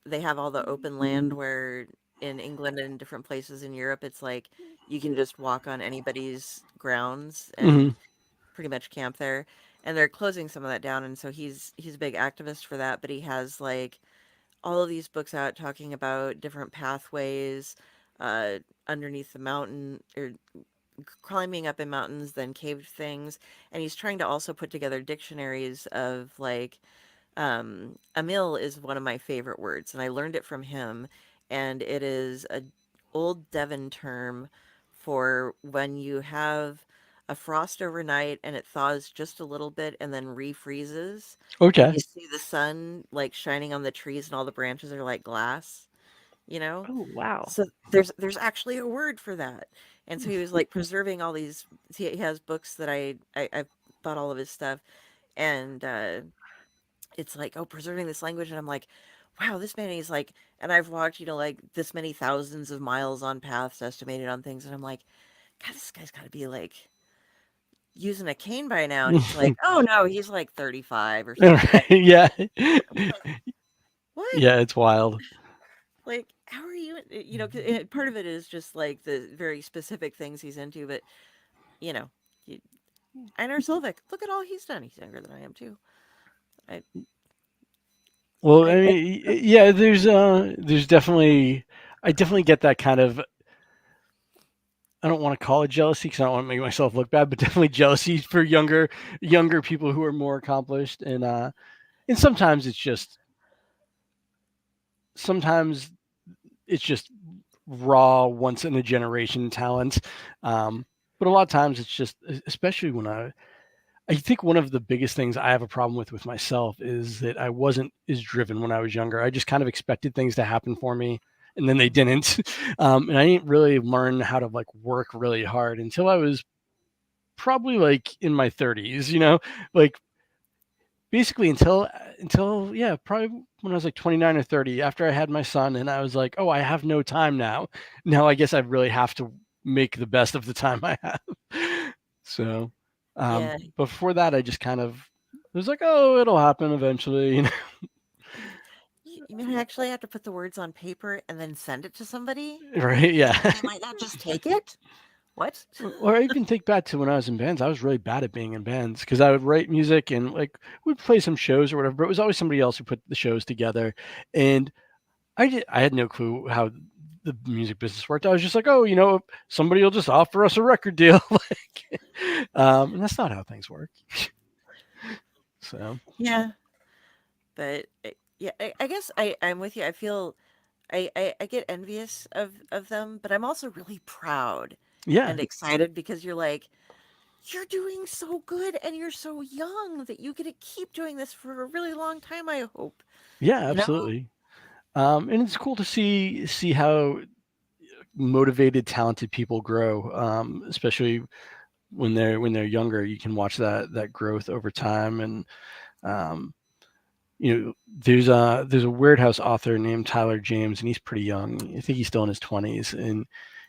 they have all the open land where in England and different places in Europe, it's like you can just walk on anybody's grounds and mhm. pretty much camp there. And they're closing some of that down, and so he's a big activist for that. But he has like all of these books out talking about different pathways uh, underneath the mountain or climbing up in mountains, then caved things. And he's trying to also put together dictionaries of like Emil is one of my favorite words, and I learned it from him. And it is a old Devon term for when you have a frost overnight and it thaws just a little bit and then refreezes, and Okay. you see the sun like shining on the trees and all the branches are like glass, you know? Oh wow. So there's actually a word for that. And so he was like preserving all these. He has books that I've bought all of his stuff, and it's like, oh, preserving this language. And I'm like, wow, this man, he's like, and I've walked, like this many thousands of miles on paths estimated on things. And I'm like, God, this guy's got to be like using a cane by now. And he's like, oh no, he's like 35 or something. Yeah, I'm like, what? yeah, it's wild. Like, how are you? 'Cause, part of it is just like the very specific things he's into. But, you know, you, Einar Solvik, look at all he's done. He's younger than I am too. I, Well, I I mean, yeah, there's definitely, I definitely get that kind of. I don't want to call it jealousy because I don't want to make myself look bad, but definitely jealousy for younger people who are more accomplished, and sometimes it's just raw, once in a generation talent. But a lot of times it's just, especially when I think one of the biggest things I have a problem with myself is that I wasn't as driven when I was younger. I just kind of expected things to happen for me, and then they Mhm. didn't. And I didn't really learn how to like work really hard until I was probably like in my 30s. Like basically until yeah, probably when I was like 29 or 30, after I had my son, and I was like, oh, I have no time now. Now I guess I really have to make the best of the time I have. So, Yeah. before that, I just kind of was like, oh, it'll happen eventually. You mean I actually have to put the words on paper and then send it to somebody? Right? And Yeah. they might not just take it? What? Or I even think back to when I was in bands. I was really bad at being in bands because I would write music and like we'd play some shows or whatever, but it was always somebody else who put the shows together. And I had no clue how the music business worked. I was just like, oh, somebody will just offer us a record deal, like, and that's not how things work. So Yeah. But yeah, I guess I'm with you. I feel I get envious of them, but I'm also really proud yeah, and excited because you're like, you're doing so good and you're so young that you get to keep doing this for a really long time, I hope. yeah, You know? absolutely. And it's cool to see how motivated, talented people grow, especially when they're younger. You can watch that growth over time, and um, there's a Weird House author named Tyler James, and he's pretty young. I think he's still in his 20s, and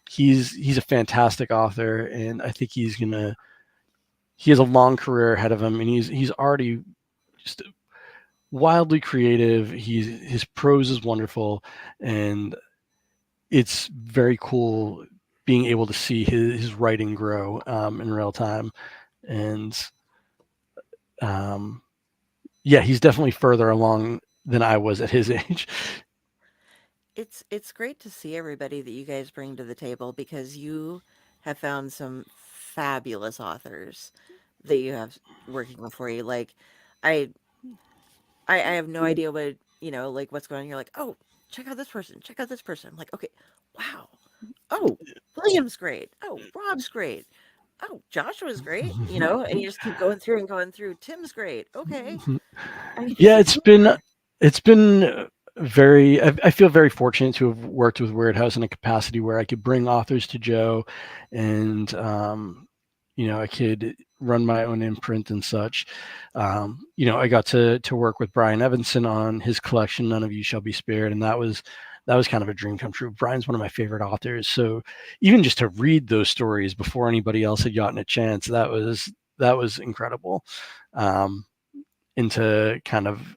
he's a fantastic author, and I think he has a long career ahead of him, and he's already just wildly creative. His prose is wonderful, and it's very cool being able to see his writing grow in real time. And um, yeah, he's definitely further along than I was at his age. It's great to see everybody that you guys bring to the table because you have found some fabulous authors that you have working for you. Like I I have no idea what, like what's going on. You're like, oh, check out this person, check out this person. I'm like, okay, wow. Oh, William's great. Oh, Rob's great. Oh, Joshua's great, and you just keep going through and going through. Tim's great. Okay. I mean, Yeah, it's been very. I feel very fortunate to have worked with Weird House in a capacity where I could bring authors to Joe, and I could run my own imprint and such. I got to work with Brian Evanson on his collection, None of You Shall Be Spared, and that was kind of a dream come true. Brian's one of my favorite authors, so even just to read those stories before anybody else had gotten a chance, that was incredible. Um, and to kind of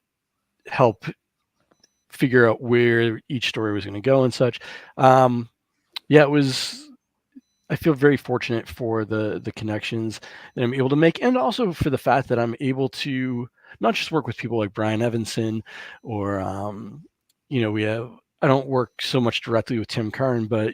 help figure out where each story was going to go and such. Um, yeah, it was. I feel very fortunate for the connections that I'm able to make, and also for the fact that I'm able to not just work with people like Brian Evanson, or we have. I don't work so much directly with Tim Curran, but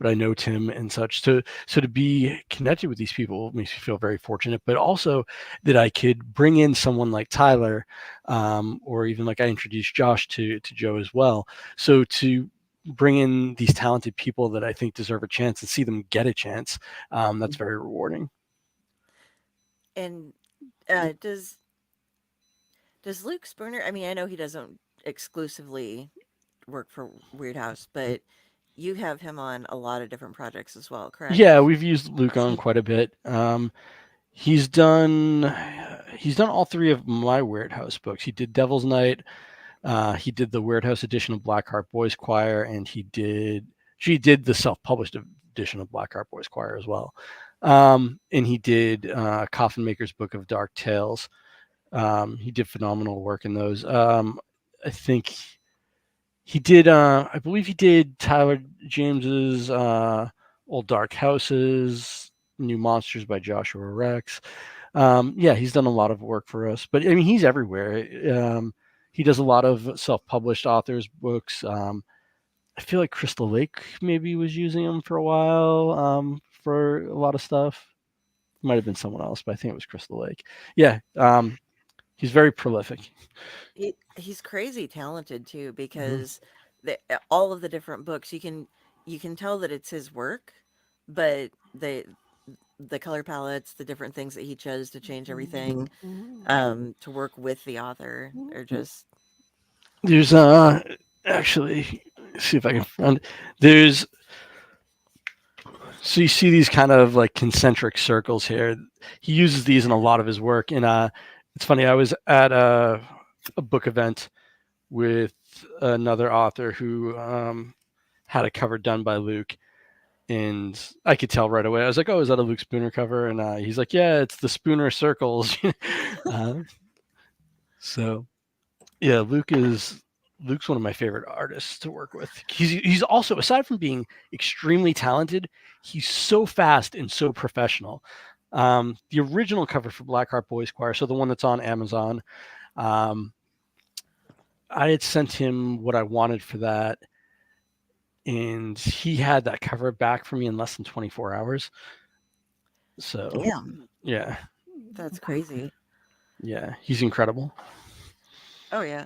I know Tim and such. So to be connected with these people makes me feel very fortunate, but also that I could bring in someone like Tyler, or even like I introduced Josh to Joe as well. So to bring in these talented people that I think deserve a chance and see them get a chance, that's very rewarding. and does Luke Spooner? I mean, I know he doesn't exclusively work for Weird House, but you have him on a lot of different projects as well, Yeah, correct? we've used Luke on quite a bit. He's done all three of my Weird House books. He did Devil's Night. He did the Weird House edition of Blackheart Boys Choir, and she did the self-published edition of Blackheart Boys Choir as well. And he did Coffin Maker's Book of Dark Tales. He did phenomenal work in those. I think he did. I believe he did Tyler James's Old Dark Houses, New Monsters by Joshua Rex. Yeah, he's done a lot of work for us, but I mean, he's everywhere. He does a lot of self-published authors' books. I feel like Crystal Lake maybe was using him for a while for a lot of stuff. Might have been someone else, but I think it was Crystal Lake. Yeah, he's very prolific. He's crazy talented too Hmm. because all of the different books, you can tell that it's his work, but the color palettes, the different things that he chose to change everything, to work with the author are just There's actually, see if I can find. There's So you see these kind of like concentric circles here. He uses these in a lot of his work. And it's funny, I was at a book event with another author who had a cover done by Luke. And I could tell right away. I was like, "Oh, is that a Luke Spooner cover?" And he's like, "Yeah, it's the Spooner circles." So yeah, Luke's one of my favorite artists to work with. He's also, aside from being extremely talented, he's so fast and so professional. The original cover for Blackheart Boys Choir, so the one that's on Amazon, I had sent him what I wanted for that, and he had that cover back for me in less than 24 hours. So damn. yeah, That's crazy. yeah, he's incredible. Oh yeah.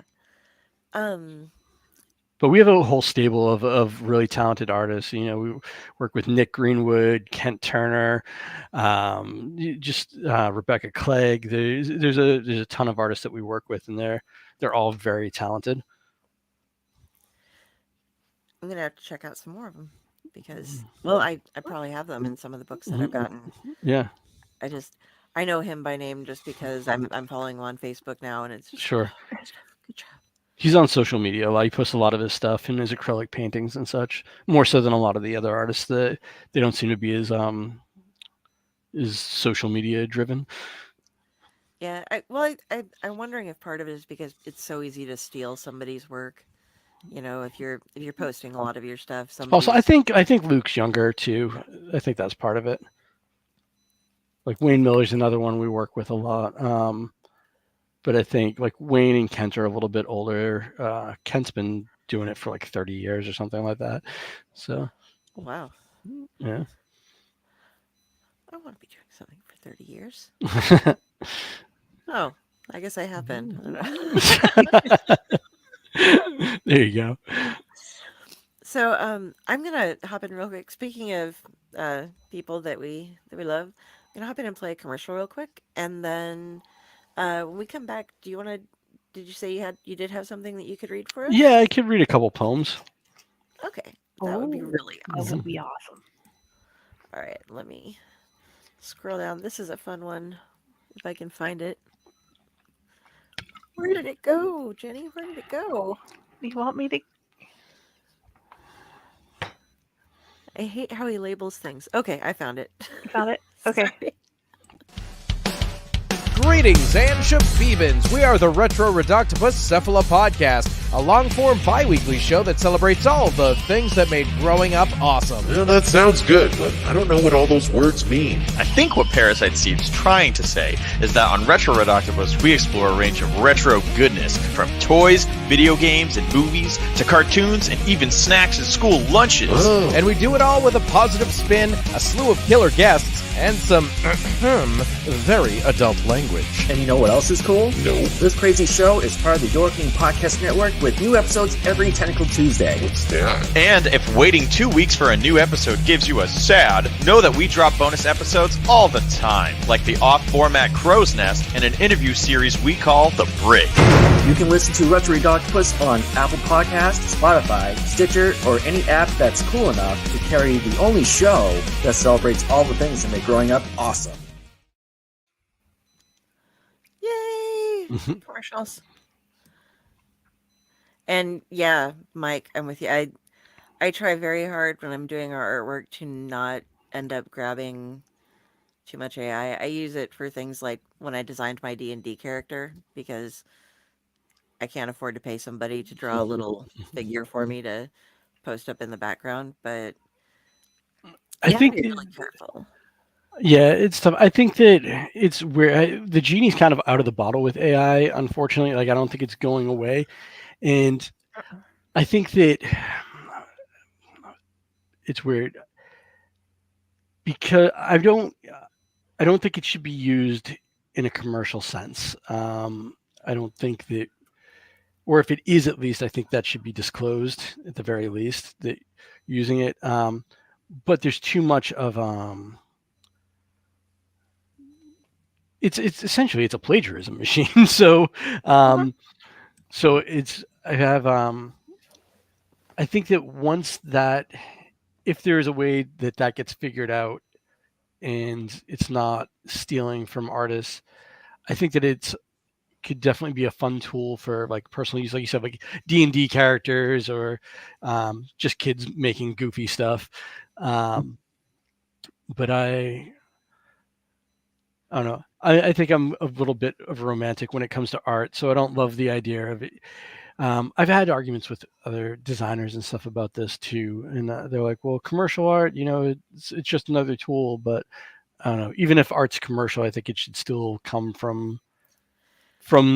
But we have a whole stable of really talented artists. You know, we work with Nick Greenwood, Kent Turner, Rebecca Clegg. There's a ton of artists that we work with, and they're all very talented. I'm gonna have to check out some more of them because, well, I probably have them in some of the books that I've gotten. Yeah, I know him by name just because I'm following him on Facebook now, and it's just sure. oh, good job. He's on social media a lot. He posts a lot of his stuff and his acrylic paintings and such, more so than a lot of the other artists that they don't seem to be as social media driven. Yeah, I'm wondering if part of it is because it's so easy to steal somebody's work. You know, if you're posting a lot of your stuff, Also, somebody's I think Luke's younger too. I think that's part of it. Like Wayne Miller's another one we work with a lot. But I think like Wayne and Kent are a little bit older. Kent's been doing it for like 30 years or something like that. So wow. yeah. I want to be doing something for 30 years. Oh, I guess I have been. I don't know. There you go. So, I'm gonna hop in real quick. Speaking of people that we love, I'm gonna hop in and play a commercial real quick, and then when we come back, do you want to? Did you say you did have something that you could read for us? Yeah, I could read a couple poems. Okay, that would be really That awesome. would be awesome. All right, let me scroll down. This is a fun one, if I can find it. Where did it go, Jenny? Where did it go? You want me to? I hate how he labels things. Okay, I found it. You found it? Okay. Sorry. Greetings and shabebans. We are the Retro Reductibus Cephala Podcast, a long-form bi-weekly show that celebrates all the things that made growing up awesome. Well, that sounds good, but I don't know what all those words mean. I think what Parasite Steve's trying to say is that on Retro Redoctopus, we explore a range of retro goodness, from toys, video games, and movies, to cartoons, and even snacks and school lunches. Oh. And we do it all with a positive spin, a slew of killer guests, and some very adult language. And you know what else is cool? No. This crazy show is part of the Dorking Podcast Network with new episodes every Tentacle Tuesday. What's that? And if waiting 2 weeks for a new episode gives you a sad, know that we drop bonus episodes all the time, like the off-format Crow's Nest and an interview series we call The Brig. You can listen to Retro Octopus on Apple Podcasts, Spotify, Stitcher, or any app that's cool enough to carry the only show that celebrates all the things that make growing up awesome. Yay! Commercials. And yeah, Mike, I'm with you. I try very hard when I'm doing our artwork to not end up grabbing too much AI. I use it for things like when I designed my D&D character, because I can't afford to pay somebody to draw a little figure for me to post up in the background, but I think be really careful. Yeah, it's tough. I think that it's where the genie's kind of out of the bottle with AI, unfortunately. Like, I don't think it's going away. And I think that it's weird because I don't think it should be used in a commercial sense. I don't think that or if it is at least, I think that should be disclosed at the very least that using it. But there's too much of it's essentially it's a plagiarism machine. So Uh-huh. um, so it's I have I think that once that if there is a way that that gets figured out and it's not stealing from artists, I think that it's could definitely be a fun tool for like personal use, like you said, like D&D characters or just kids making goofy stuff. Um, but I don't know. I think I'm a little bit of a romantic when it comes to art, so I don't love the idea of it. I've had arguments with other designers and stuff about this too, and they're like, "Well, commercial art, it's just another tool." But I don't know. Even if art's commercial, I think it should still come from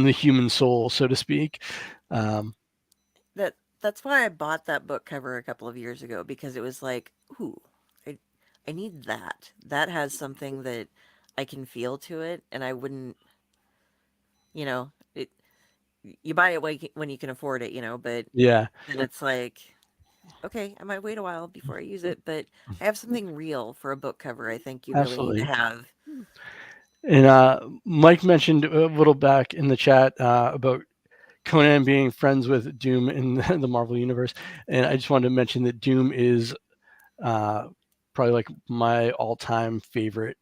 the human soul, so to speak. Um, That's why I bought that book cover a couple of years ago because it was like, ooh, I I need that. That has something that I can feel to it, and I wouldn't, you know, it. You buy it when you can afford it, but yeah, then it's like, okay, I might wait a while before I use it, but I have something real for a book cover. I think you really need to absolutely. have. And Mike mentioned a little back in the chat about Conan being friends with Doom in the Marvel universe, and I just wanted to mention that Doom is uh, probably like my all-time favorite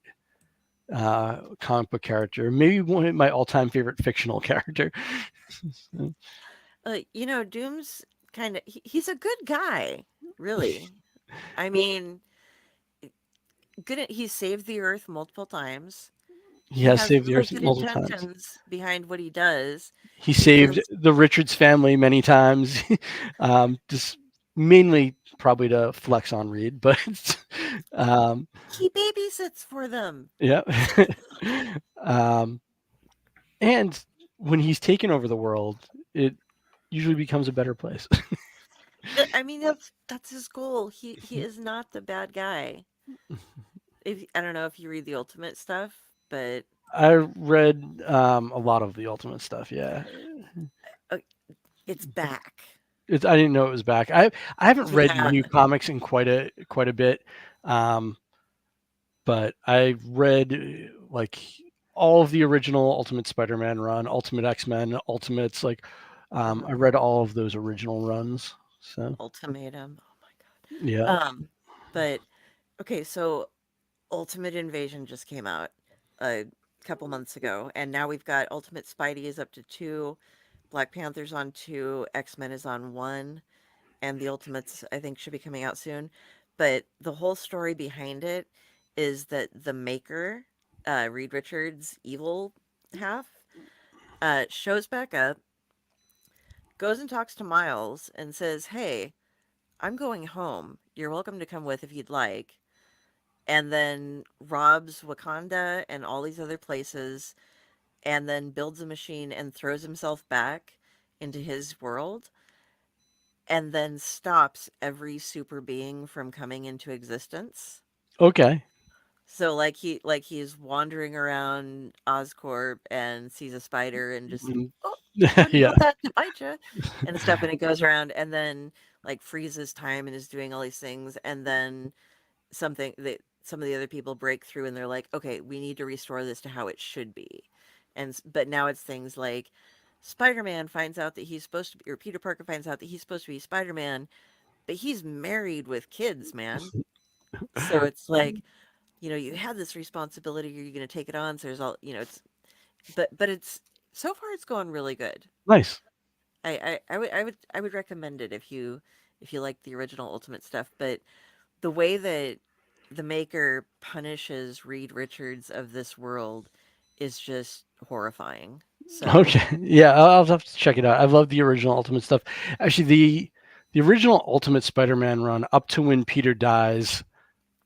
comic book character, maybe one of my all-time favorite fictional character. Doom's he's a good guy, really. I mean, he saved the Earth multiple times. He He has has saved the really Earth good multiple times. intentions behind what he does He saved because the Richards family many times, just mainly probably to flex on Reed, but um, he babysits for them. yeah. um, and when he's taken over the world, it usually becomes a better place. I mean, that's his goal. He is not the bad guy. If I don't know if you read the Ultimate stuff, but I read a lot of the Ultimate stuff. Yeah, uh, it's back. I didn't know it was back. I haven't read Yeah, new comics in quite a bit, um, but I read like all of the original Ultimate Spider-Man run, Ultimate X-Men, Ultimates. Like I read all of those original runs. So Ultimatum. Oh my yeah, god. But okay, so Ultimate Invasion just came out a couple months ago, and now we've got Ultimate Spidey is up to 2, Black Panther's on 2, X-Men is on 1, and the Ultimates I think should be coming out soon. But the whole story behind it is that the maker, Reed Richards' evil half, shows back up, goes and talks to Miles, and says, "Hey, I'm going home. You're welcome to come with if you'd like." And then robs Wakanda and all these other places, and then builds a machine and throws himself back into his world, and then stops every super being from coming into existence. okay, So he's wandering around Oscorp and sees a spider and just, Mm, oh, wouldn't yeah, want that to bite you and stuff, and it goes around and then like freezes time and is doing all these things, and then something that some of the other people break through and they're like, okay, we need to restore this to how it should be. But now it's things like Spider-Man finds out that he's supposed to be, or Peter Parker finds out that he's supposed to be Spider-Man, but he's married with kids, man. So it's like, you had this responsibility, are you going to take it on? So there's all, it's, but it's, so far it's going really good. nice. I would recommend it if you like the original Ultimate stuff, but the way that the maker punishes Reed Richards of this world is just horrifying. So, Okay, yeah, I'll have to check it out. I love the original Ultimate stuff. Actually, the original Ultimate Spider-Man run up to when Peter dies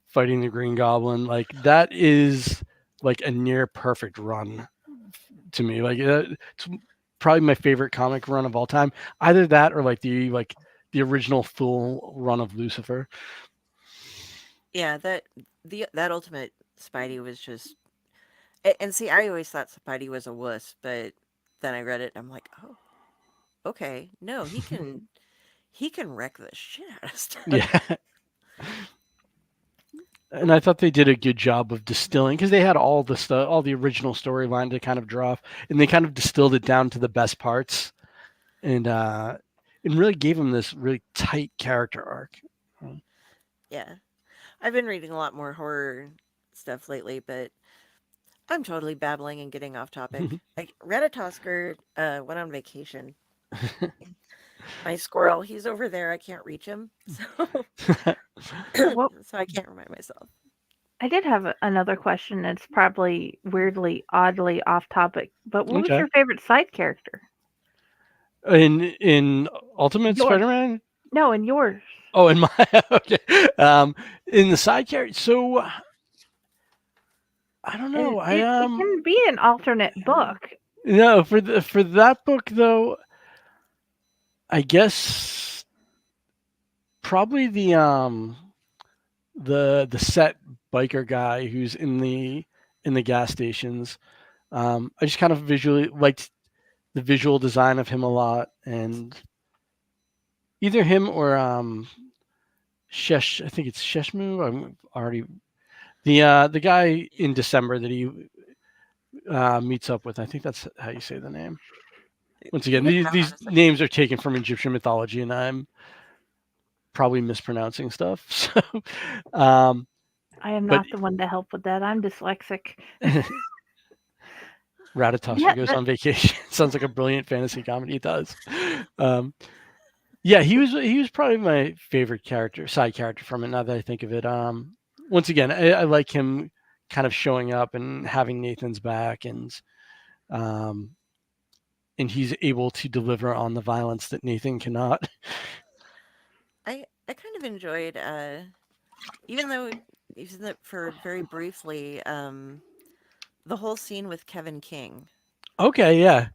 fighting the Green Goblin, like that is like a near perfect run to me. Like it's probably my favorite comic run of all time. Either that or like the original full run of Lucifer. yeah, that Ultimate Spidey was just and see, I always thought Spidey was a wuss, but then I read it and I'm like, "Oh, okay, no, he can wreck the shit out of stuff. Yeah. And I thought they did a good job of distilling because they had all the stuff, all the original storyline to kind of draw off, and they kind of distilled it down to the best parts, and really gave him this really tight character arc. Yeah. I've been reading a lot more horror stuff lately, but I'm totally babbling and getting off topic. I read a Tosker, went on vacation. My squirrel, he's over there. I can't reach him, so Well, so I can't remind myself. I did have another question. It's probably weirdly, oddly off topic, but what was Okay. your favorite side character? In Ultimate Yours. Spider-Man. No, and yours. Oh, in my okay. In the side character. So I don't know. It can be an alternate book. No, for that book though, I guess probably the set biker guy who's in the gas stations. I just kind of visually liked the visual design of him a lot, and either him or Shesh. I think it's Sheshmu. I'm already the guy in December that he meets up with. I think that's how you say the name. Once again, these names are taken from Egyptian mythology, and I'm probably mispronouncing stuff. So, I am not the one to help with that. I'm dyslexic. Ratatoskr goes on vacation. Sounds like a brilliant fantasy comedy. It does. Yeah, he was probably my favorite side character from it. Now that I think of it, once again, I like him kind of showing up and having Nathan's back, and he's able to deliver on the violence that Nathan cannot. I kind of enjoyed, even though for very briefly, the whole scene with Kevin King. Okay, yeah.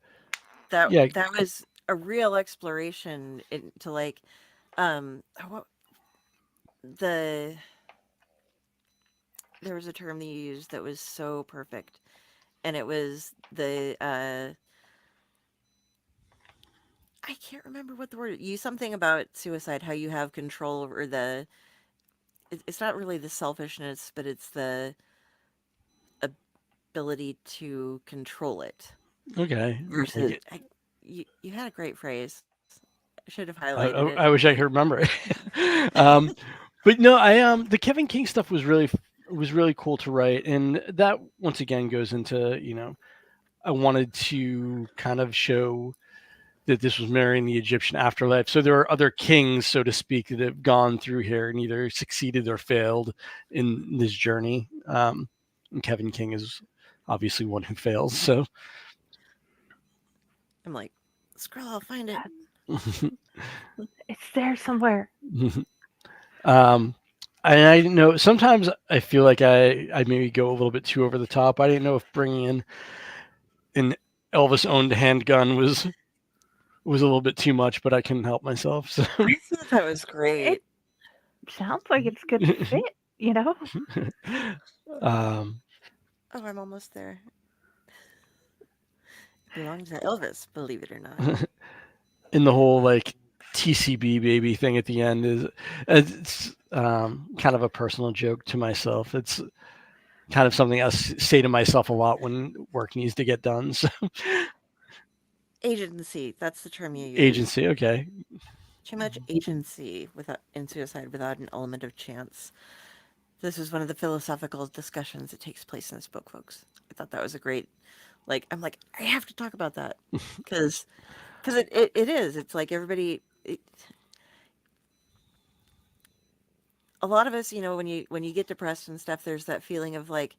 That was a real exploration into like there was a term that you used that was so perfect, and it was I can't remember what the word something about suicide, how you have control over it's not really the selfishness, but it's the ability to control it. Okay. Versus, you had a great phrase. I should have highlighted it. I wish I could remember it. But no, the Kevin King stuff was really cool to write, and that once again goes into I wanted to kind of show that this was mirroring the Egyptian afterlife. So there are other kings, so to speak, that have gone through here and either succeeded or failed in this journey. And Kevin King is obviously one who fails. So I'm like, scroll, I'll find it. It's there somewhere. And I know sometimes I feel like I maybe go a little bit too over the top. I didn't know if bringing in an Elvis-owned handgun was a little bit too much, but I couldn't help myself. So I thought that was great. It sounds like it's good to fit, Oh, I'm almost there. It belongs to Elvis, believe it or not. And the whole like TCB baby thing at the end it's kind of a personal joke to myself. It's kind of something I say to myself a lot when work needs to get done. So. Agency, that's the term you use. Agency, okay. Too much agency in suicide without an element of chance. This is one of the philosophical discussions that takes place in this book, folks. I thought that was a great, I'm like, I have to talk about that. Because it is. It's like everybody... a lot of us, when you get depressed and stuff, there's that feeling of like,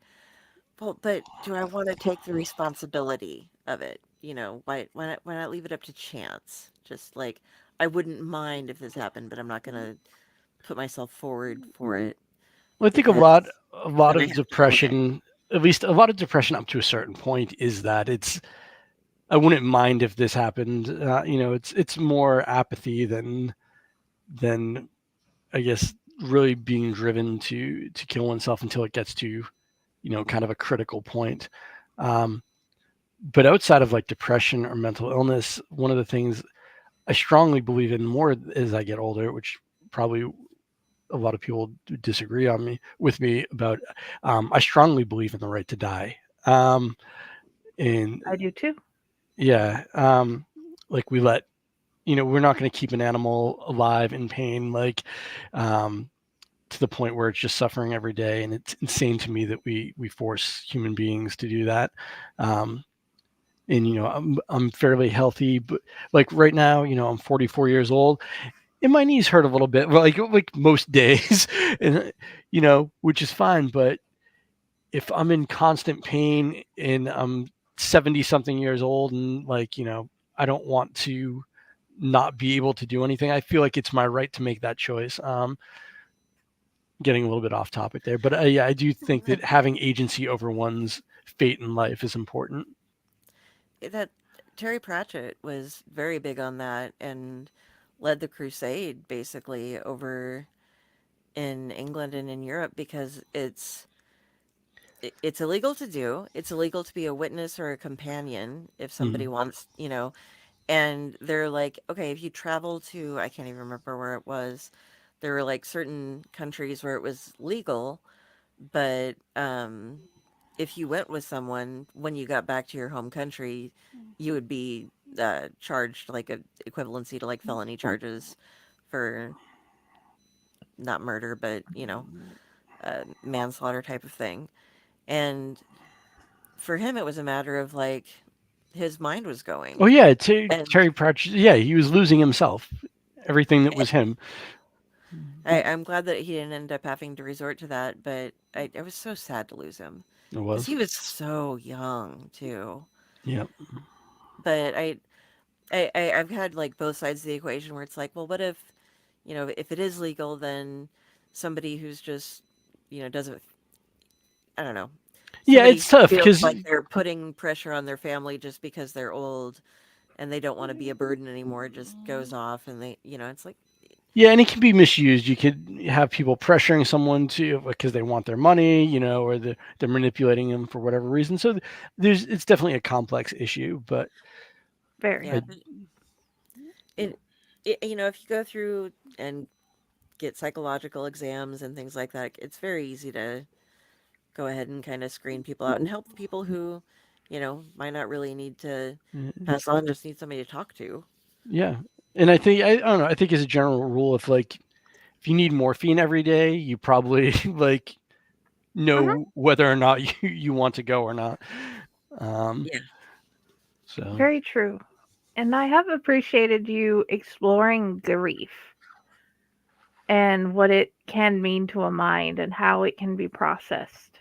well, but do I want to take the responsibility of it? Why not leave it up to chance? Just like, I wouldn't mind if this happened, but I'm not going to put myself forward for it. Well, I think a lot of depression, at least a lot of depression up to a certain point, is that I wouldn't mind if this happened. It's more apathy than I guess really being driven to kill oneself until it gets to kind of a critical point. But outside of like depression or mental illness, one of the things I strongly believe in more as I get older, which probably a lot of people disagree on me with me about. I strongly believe in the right to die. And I do too. yeah, like we let, we're not going to keep an animal alive in pain, like, to the point where it's just suffering every day. And it's insane to me that we force human beings to do that. And I'm fairly healthy, but like right now, I'm 44 years old, and my knees hurt a little bit, like most days, and which is fine. But if I'm in constant pain and I'm 70 something years old, and I don't want to not be able to do anything, I feel like it's my right to make that choice. Getting a little bit off topic there, but yeah, I do think that having agency over one's fate in life is important. That Terry Pratchett was very big on that and led the crusade basically over in England and in Europe because it's illegal to do. It's illegal to be a witness or a companion if somebody Mhm. wants, and they're like, okay, if you travel to, I can't even remember where it was. There were like certain countries where it was legal, but if you went with someone when you got back to your home country, you would be charged like a equivalency to like felony charges for not murder, but manslaughter type of thing. And for him, it was a matter of like his mind was Oh going, yeah, and Terry Pratchett. Yeah, he was losing himself. Everything that was him. I'm glad that he didn't end up having to resort to that. But I was so sad to lose him It because was. he was so young too. Yeah. But I've had like both sides of the equation where it's like, well, what if, if it is legal, then somebody who's just, doesn't, I don't know, Yeah, somebody it's who tough feels because like they're putting pressure on their family just because they're old and they don't want to be a burden anymore, just goes off and they, it's like, yeah, and it can be misused. You could have people pressuring someone to because they want their money, or they're manipulating them for whatever reason. So it's definitely a complex issue, but Very. yeah, I, but if you go through and get psychological exams and things like that, it's very easy to go ahead and kind of screen people out and help the people who, might not really need to pass on, just need somebody to talk to. yeah, and I don't know. I think as a general rule, if you need morphine every day, you probably like Mhm. know whether or not you want to go or not. Um, Yeah. so Very true. And I have appreciated you exploring grief and what it can mean to a mind and how it can be processed.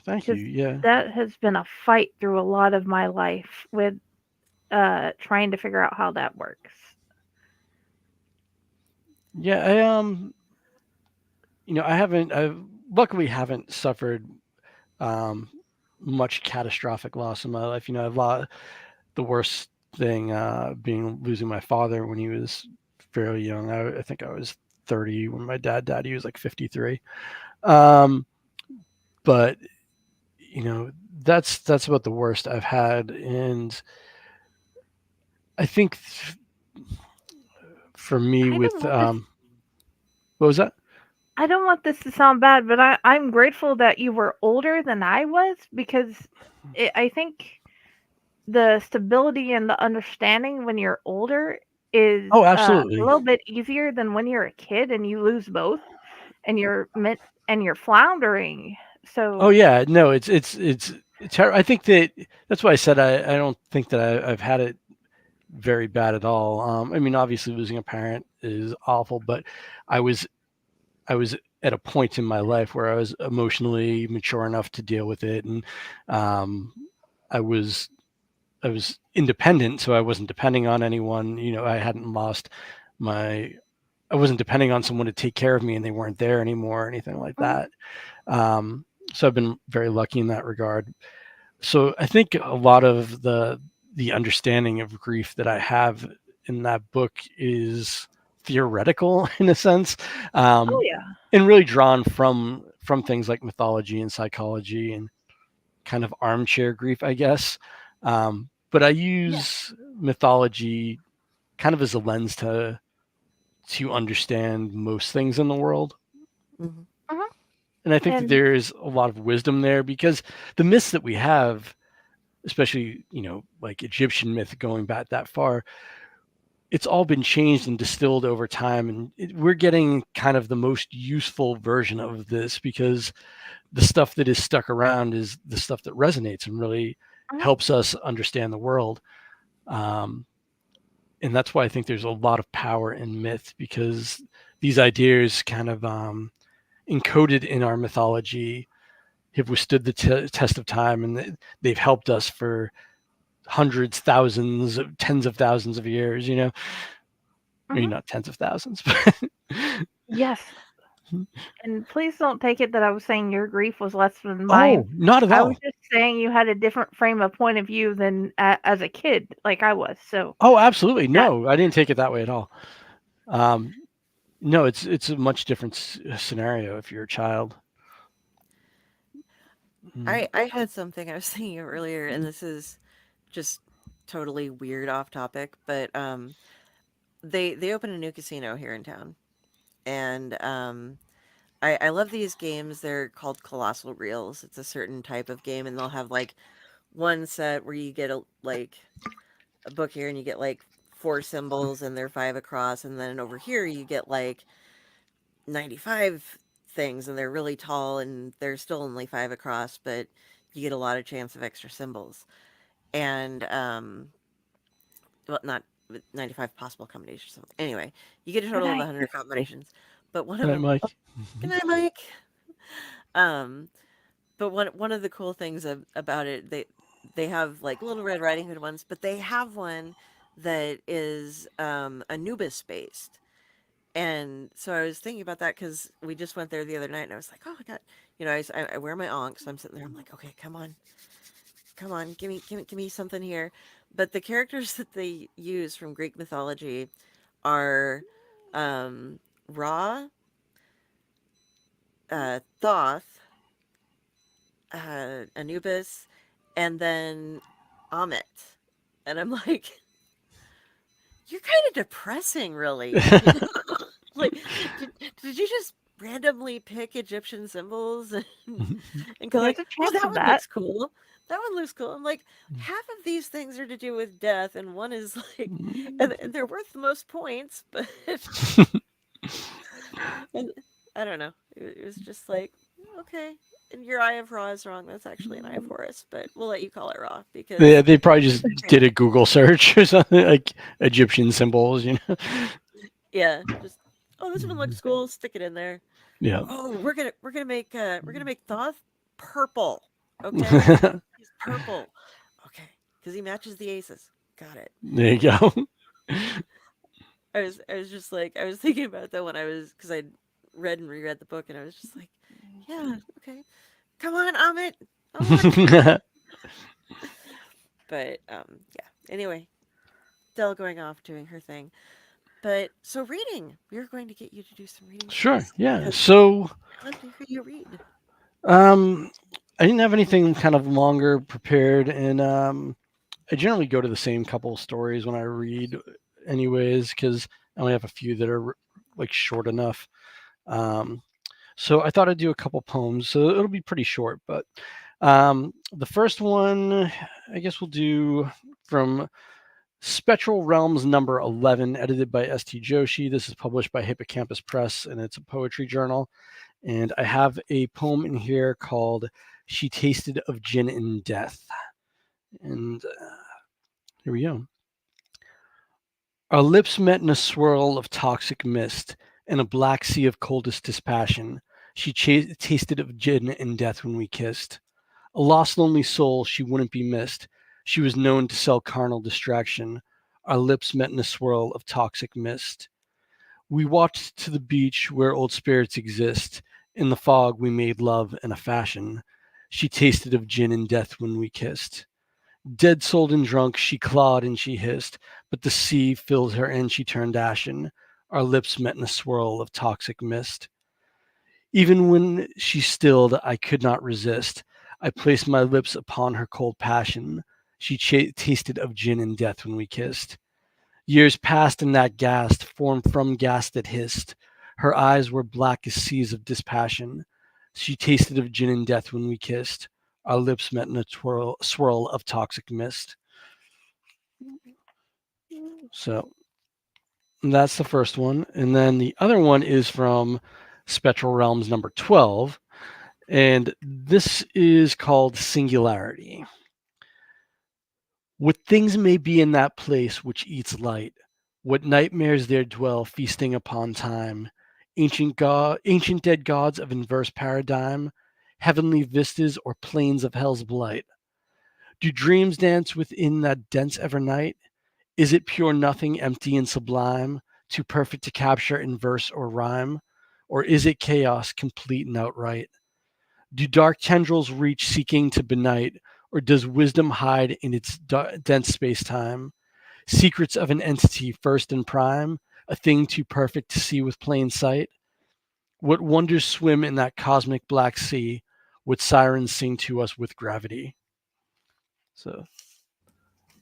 thank you. Because Yeah, that has been a fight through a lot of my life with trying to figure out how that works. yeah. I luckily haven't suffered um, much catastrophic loss in my life. I've lost the worst thing being losing my father when he was fairly young. I think I was 30 when my dad died. He was like 53. Um, but that's about the worst I've had, and I think for me I don't with want this. what was that? I don't want this to sound bad, but I'm grateful that you were older than I was because I think the stability and the understanding when you're older is Oh, a absolutely. little bit easier than when you're a kid and you lose both and you're floundering. Oh So yeah, no, I think that's why I said I don't think that I've had it very bad at all. I mean, obviously losing a parent is awful, but I was I was at a point in my life where I was emotionally mature enough to deal with it, and um, I was I was independent, so I wasn't depending on anyone. I hadn't lost my. I wasn't depending on someone to take care of me, and they weren't there anymore or anything like mhm. that. Um, so I've been very lucky in that regard. So I think a lot of the understanding of grief that I have in that book is theoretical in a sense, Oh um, yeah. and really drawn from things like mythology and psychology and kind of armchair grief, I guess. But I Yeah. use mythology kind of as a lens to understand most things in the world. Mhm. Mhm. And I think that And there's a lot of wisdom there because the myths that we have, especially, like Egyptian myth going back that far, it's all been changed and distilled over time. And we're getting kind of the most useful version of this because the stuff that is stuck around is the stuff that resonates and really mhm, helps us understand the world. Um, and that's why I think there's a lot of power in myth because these ideas kind of encoded in our mythology have withstood the test of time, and they've helped us for hundreds, thousands, tens of thousands of years. Maybe mhm. not tens of thousands, but Yes. And please don't take it that I was saying your grief was less than mine. oh, not at I was all. just saying you had a different frame of point of view than as a kid, like I was. So Oh, absolutely. that No, I didn't take it that way at all. Um, no, it's a much different scenario if you're a child. Mm. I had something I was thinking of earlier, and this is just totally weird off topic, but they open a new casino here in town, and I love these games. They're called Colossal Reels. It's a certain type of game, and they'll have like one set where you get a book here, and you get like four symbols, and they're five across, and then over here you get like 95 things, and they're really tall, and they're still only five across, but you get a lot of chance of extra symbols. And well, not 95 possible combinations. Anyway, you get a good total of night. 100 combinations, but one of Right, them. Mike. Oh, good night, Mike. Um, but one of the cool things about it, they have like Little Red Riding Hood ones, but they have one that is Anubis based. And so I was thinking about that because we just went there the other night, and I was like, oh, I got, I wear my onk, so I'm sitting there. I'm like, okay, come on, give me something here. But the characters that they use from Greek mythology are Ra, Thoth, Anubis, and then Amit. And I'm like, you're kind of depressing, really. Like, did, did you just randomly pick Egyptian symbols and go There's like, a oh, chance that of one that. looks cool. That one looks cool. I'm like, half of these things are to do with death, and one is like, and they're worth the most points, but and I don't know. It was just like, okay. And your Eye of Ra is wrong. That's actually an Eye of Horus, but we'll let you call it Ra Yeah, because they probably just did a Google search or something like Egyptian symbols. yeah, just oh, this one looks cool. Stick it in there. Yeah. Oh, we're gonna make Thoth purple. Okay, he's purple. Okay, because he matches the aces. Got it. There you go. I was just like I was thinking about that when I was because I read and reread the book and I was just like, yeah, okay, come on, Amit, I want you. But yeah. Anyway, Dell going off doing her thing. But so reading, we're going to get you to do some reading for Sure. us Yeah. because So, I love to hear you read. um, I didn't have anything kind of longer prepared, and I generally go to the same couple of stories when I read, anyways, because I only have a few that are like short enough. Um, so I thought I'd do a couple poems. So it'll be pretty short, but the first one, I guess we'll do from Spectral Realms number 11, edited by S.T. Joshi. This is published by Hippocampus Press, and it's a poetry journal. And I have a poem in here called She Tasted of Gin and Death. And here we go. Our lips met in a swirl of toxic mist, in a black sea of coldest dispassion. She tasted of gin and death when we kissed. A lost, lonely soul, she wouldn't be missed. She was known to sell carnal distraction. Our lips met in a swirl of toxic mist. We walked to the beach where old spirits exist. In the fog, we made love in a fashion. She tasted of gin and death when we kissed. Dead souled and drunk, she clawed and she hissed, but the sea filled her and she turned ashen. Our lips met in a swirl of toxic mist. Even when she stilled, I could not resist. I placed my lips upon her cold passion. She tasted of gin and death when we kissed. Years passed in that ghast, formed from gas that hissed. Her eyes were black as seas of dispassion. She tasted of gin and death when we kissed. Our lips met in a swirl of toxic mist. So that's the first one. And then the other one is from Spectral Realms number 12. And this is called Singularity. What things may be in that place which eats light, what nightmares there dwell feasting upon time, ancient dead gods of inverse paradigm, heavenly vistas or plains of hell's blight. Do dreams dance within that dense evernight? Is it pure nothing, empty and sublime, too perfect to capture in verse or rhyme? Or is it chaos, complete and outright? Do dark tendrils reach seeking to benight, or does wisdom hide in its dense space-time? Secrets of an entity first and prime, a thing too perfect to see with plain sight? What wonders swim in that cosmic black sea? What sirens sing to us with gravity? So,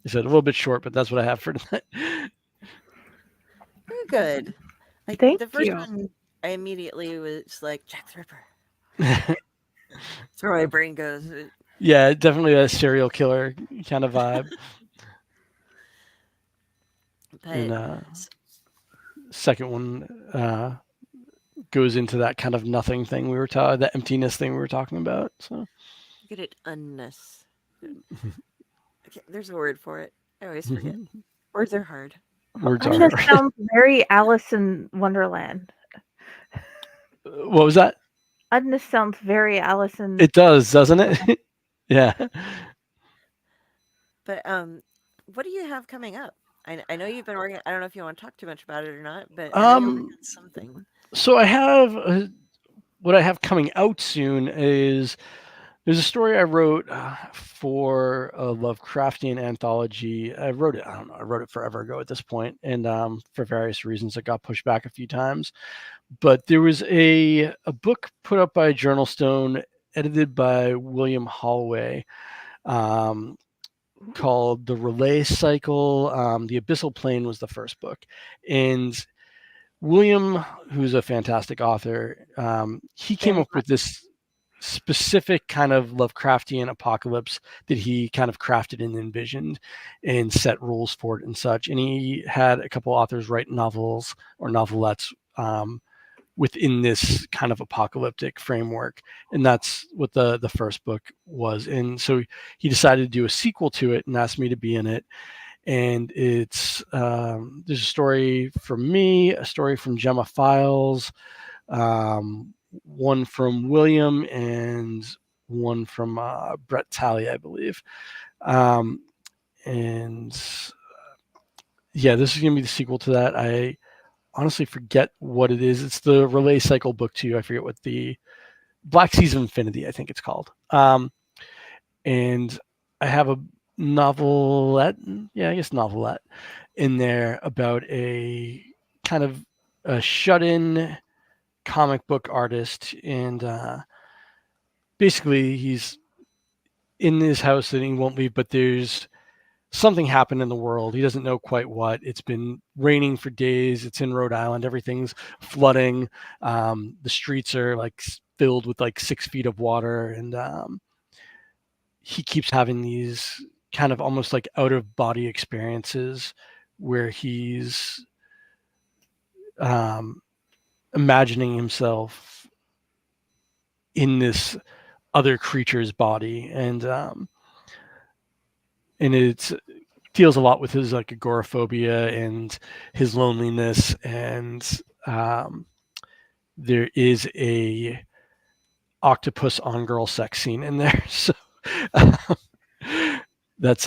I said a little bit short, but that's what I have for tonight. Very good. Thank the first you. one, I immediately was like, Jack the Ripper. That's where my brain goes. Yeah, definitely a serial killer kind of vibe. But And second one goes into that kind of nothing thing we were talking, that emptiness thing we were talking about. So good at unness. Okay, there's a word for it. I always forget. Words are hard. Words are This hard. sounds very Alice in Wonderland. What was that? Unness sounds very Alice in. It does, doesn't it? Yeah. But what do you have coming up? I know you've been working. I don't know if you want to talk too much about it or not, but I know you're working on something. So I have what I have coming out soon is there's a story I wrote for a Lovecraftian anthology. I wrote it. I don't know. I wrote it forever ago at this point, and for various reasons, it got pushed back a few times. But there was a book put up by Journal Stone, edited by William Holloway, called The Relay Cycle. The Abyssal Plane was the first book, and William, who's a fantastic author, he came up with this specific kind of Lovecraftian apocalypse that he kind of crafted and envisioned and set rules for it and such. And he had a couple authors write novels or novelettes within this kind of apocalyptic framework. And that's what the first book was. And so he decided to do a sequel to it and asked me to be in it. And it's there's a story from me, a story from Gemma Files, one from William, and one from Brett Talley, I believe. And yeah, this is going to be the sequel to that. I honestly forget what it is. It's the Relay Cycle book 2. I forget what the Black Seas of Infinity, I think it's called. And I have a novelette in there about a kind of a shut-in comic book artist, and basically he's in his house and he won't leave, but there's something happened in the world. He doesn't know quite what. It's been raining for days. It's in Rhode Island. Everything's flooding. The streets are like filled with like 6 feet of water, and he keeps having these kind of almost like out of body experiences where he's imagining himself in this other creature's body, and it deals a lot with his like agoraphobia and his loneliness, and there is a octopus on girl sex scene in there. So that's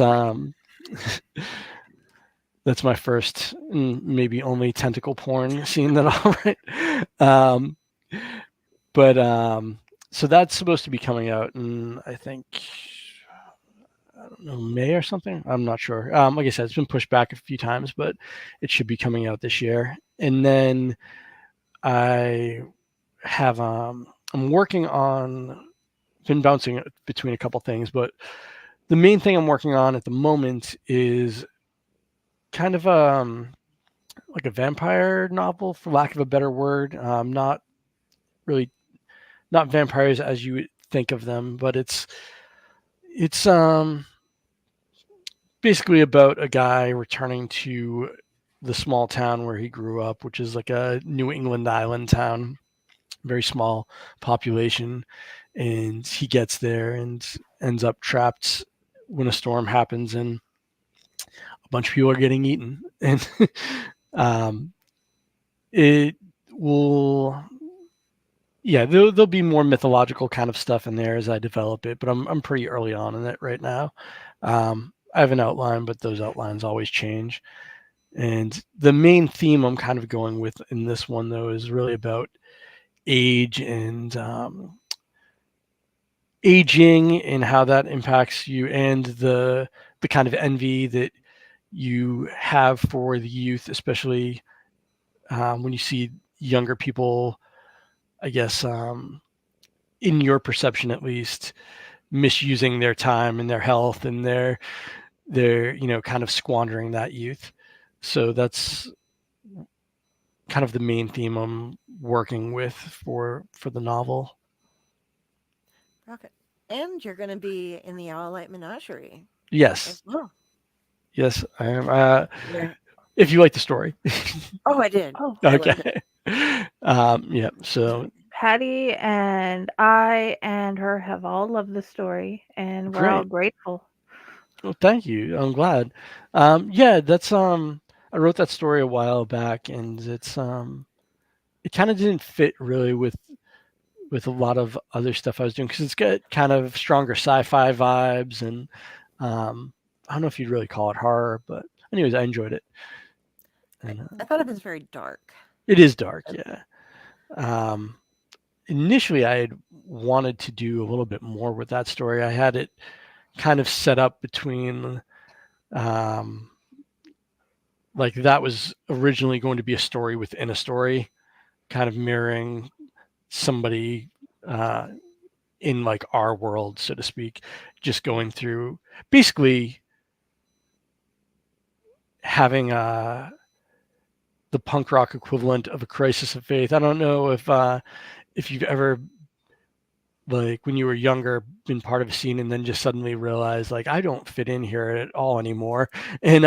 that's my first and maybe only tentacle porn scene that I'll write. So that's supposed to be coming out in, I think, I don't know, May or something. I'm not sure. Like I said, it's been pushed back a few times, but it should be coming out this year. And then I have I'm working on, been bouncing between a couple things, but the main thing I'm working on at the moment is kind of like a vampire novel, for lack of a better word. Not really, not vampires as you would think of them, but it's basically about a guy returning to the small town where he grew up, which is like a New England island town, very small population, and he gets there and ends up trapped when a storm happens and a bunch of people are getting eaten. And um, it will, yeah, there'll be more mythological kind of stuff in there as I develop it, but I'm pretty early on in it right now. I have an outline, but those outlines always change. And the main theme I'm kind of going with in this one, though, is really about age and aging and how that impacts you, and the kind of envy that you have for the youth, especially when you see younger people, I guess, in your perception at least, misusing their time and their health and their kind of squandering that youth. So that's kind of the main theme I'm working with for the novel. Rocket. And you're going to be in the Owlite Menagerie Yes, as well. yes, I am. Yeah. If you like the story. Oh, I did. Oh, I loved it. Okay. Yeah. So Patty and I and her have all loved the story, and we're all great. grateful. Well, thank you. I'm glad. Yeah, that's I wrote that story a while back, and it kind of didn't fit really with a lot of other stuff I was doing, because it's got kind of stronger sci-fi vibes, and I don't know if you'd really call it horror, but anyways, I enjoyed it. And I thought it was very dark. it is dark, yeah. Um, Initially, I had wanted to do a little bit more with that story. I had it kind of set up between, um, like that was originally going to be a story within a story, kind of mirroring somebody uh, in like our world, so to speak, just going through basically having the punk rock equivalent of a crisis of faith. I don't know if you've ever, like when you were younger, been part of a scene and then just suddenly realized like I don't fit in here at all anymore. And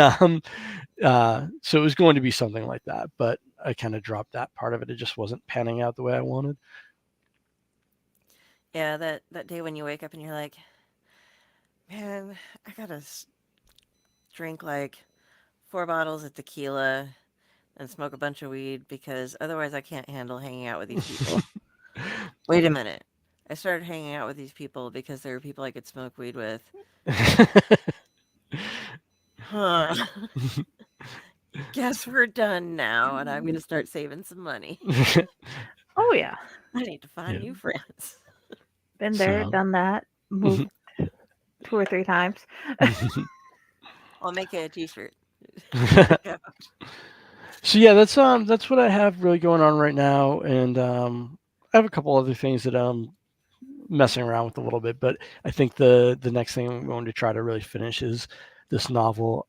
so it was going to be something like that, but I kind of dropped that part of it. It just wasn't panning out the way I wanted. Yeah, that day when you wake up and you're like, man, I gotta drink like 4 bottles of tequila and smoke a bunch of weed because otherwise I can't handle hanging out with these people. Wait a minute. I started hanging out with these people because they were people I could smoke weed with. Huh. Guess we're done now, and I'm gonna start saving some money. Oh yeah, I need to find Yeah. new friends. been there, So done that, moved 2 or 3 times. I'll make it a t-shirt. so yeah, that's what I have really going on right now, and I have a couple other things that I'm messing around with a little bit, but I think the next thing I'm going to try to really finish is this novel.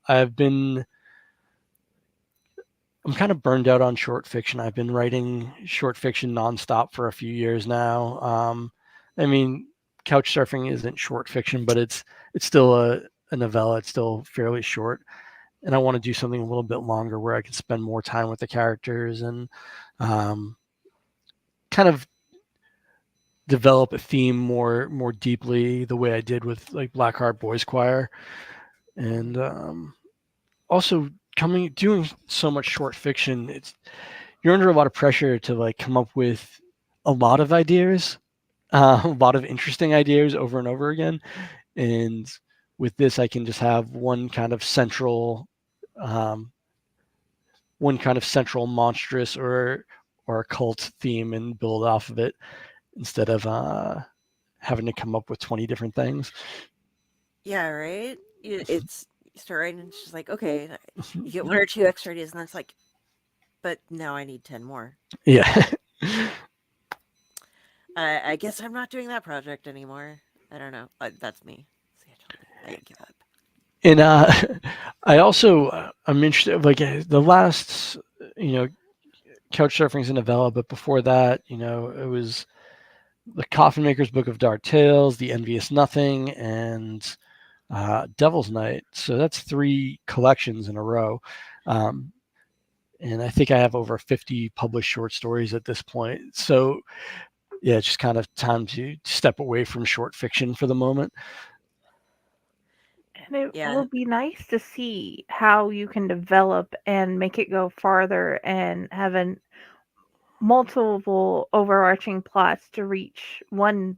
I'm kind of burned out on short fiction. I've been writing short fiction nonstop for a few years now. I mean, couch surfing isn't short fiction, but it's still a novella. It's still fairly short, and I want to do something a little bit longer where I can spend more time with the characters and kind of develop a theme more deeply, the way I did with like Blackheart Boys Choir, and also doing so much short fiction. You're under a lot of pressure to like come up with a lot of ideas, a lot of interesting ideas over and over again, and with this I can just have um, one kind of central monstrous or occult theme and build off of it, instead of having to come up with 20 different things. Yeah, right? It's you start writing and it's just like, okay, you get 1 or 2 extra ideas, and then it's like, but now I need 10 more. Yeah. I guess I'm not doing that project anymore. I don't know. That's me. See, I give up. And I also I'm interested like the last couch surfing's a novella, but before that it was the Coffin Maker's Book of Dark Tales, The Envious Nothing, and Devil's Night. So that's 3 collections in a row. And I think I have over 50 published short stories at this point. So yeah, it's just kind of time to step away from short fiction for the moment. And it Yeah. will be nice to see how you can develop and make it go farther and have multiple overarching plots to reach one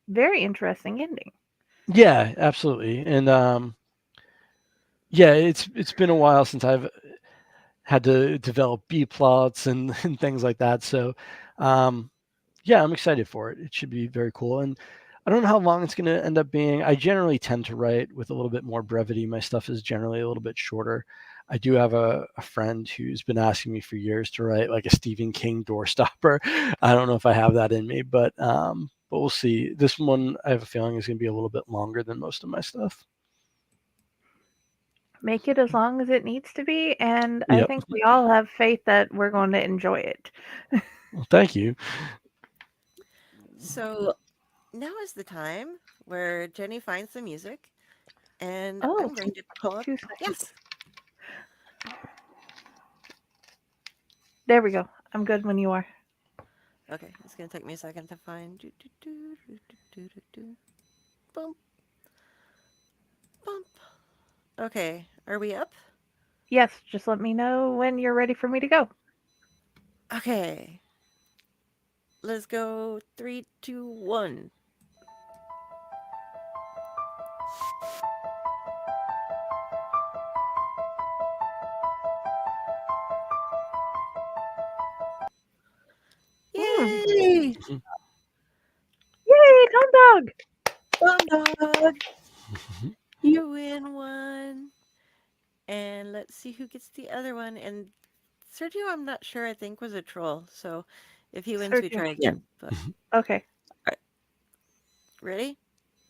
very interesting ending. Yeah, absolutely. And yeah, it's been a while since I've had to develop B plots and, and things like that. So yeah, I'm excited for it. It should be very cool. And I don't know how long it's going to end up being. I generally tend to write with a little bit more brevity. My stuff is generally a little bit shorter. I do have a friend who's been asking me for years to write like a Stephen King doorstopper. I don't know if I have that in me, but we'll see. This one I have a feeling is going to be a little bit longer than most of my stuff. Make it as long as it needs to be, and I Yep. think we all have faith that we're going to enjoy it. Well, thank you. So now is the time where Jenny finds the music, and Oh, I'm going to pull up. 2 seconds. Yes. There we go. I'm good when you are. Okay, it's gonna take me a second to find. Bump. Bump. Okay, are we up? Yes, just let me know when you're ready for me to go. Okay. Let's go. 3, 2, 1. Yay! Yay, Tom Dog! Tom Dog! You win one. And let's see who gets the other one. And Sergio, I'm not sure. I think was a troll. So if he wins, we Sergio. try again. But Okay. ready?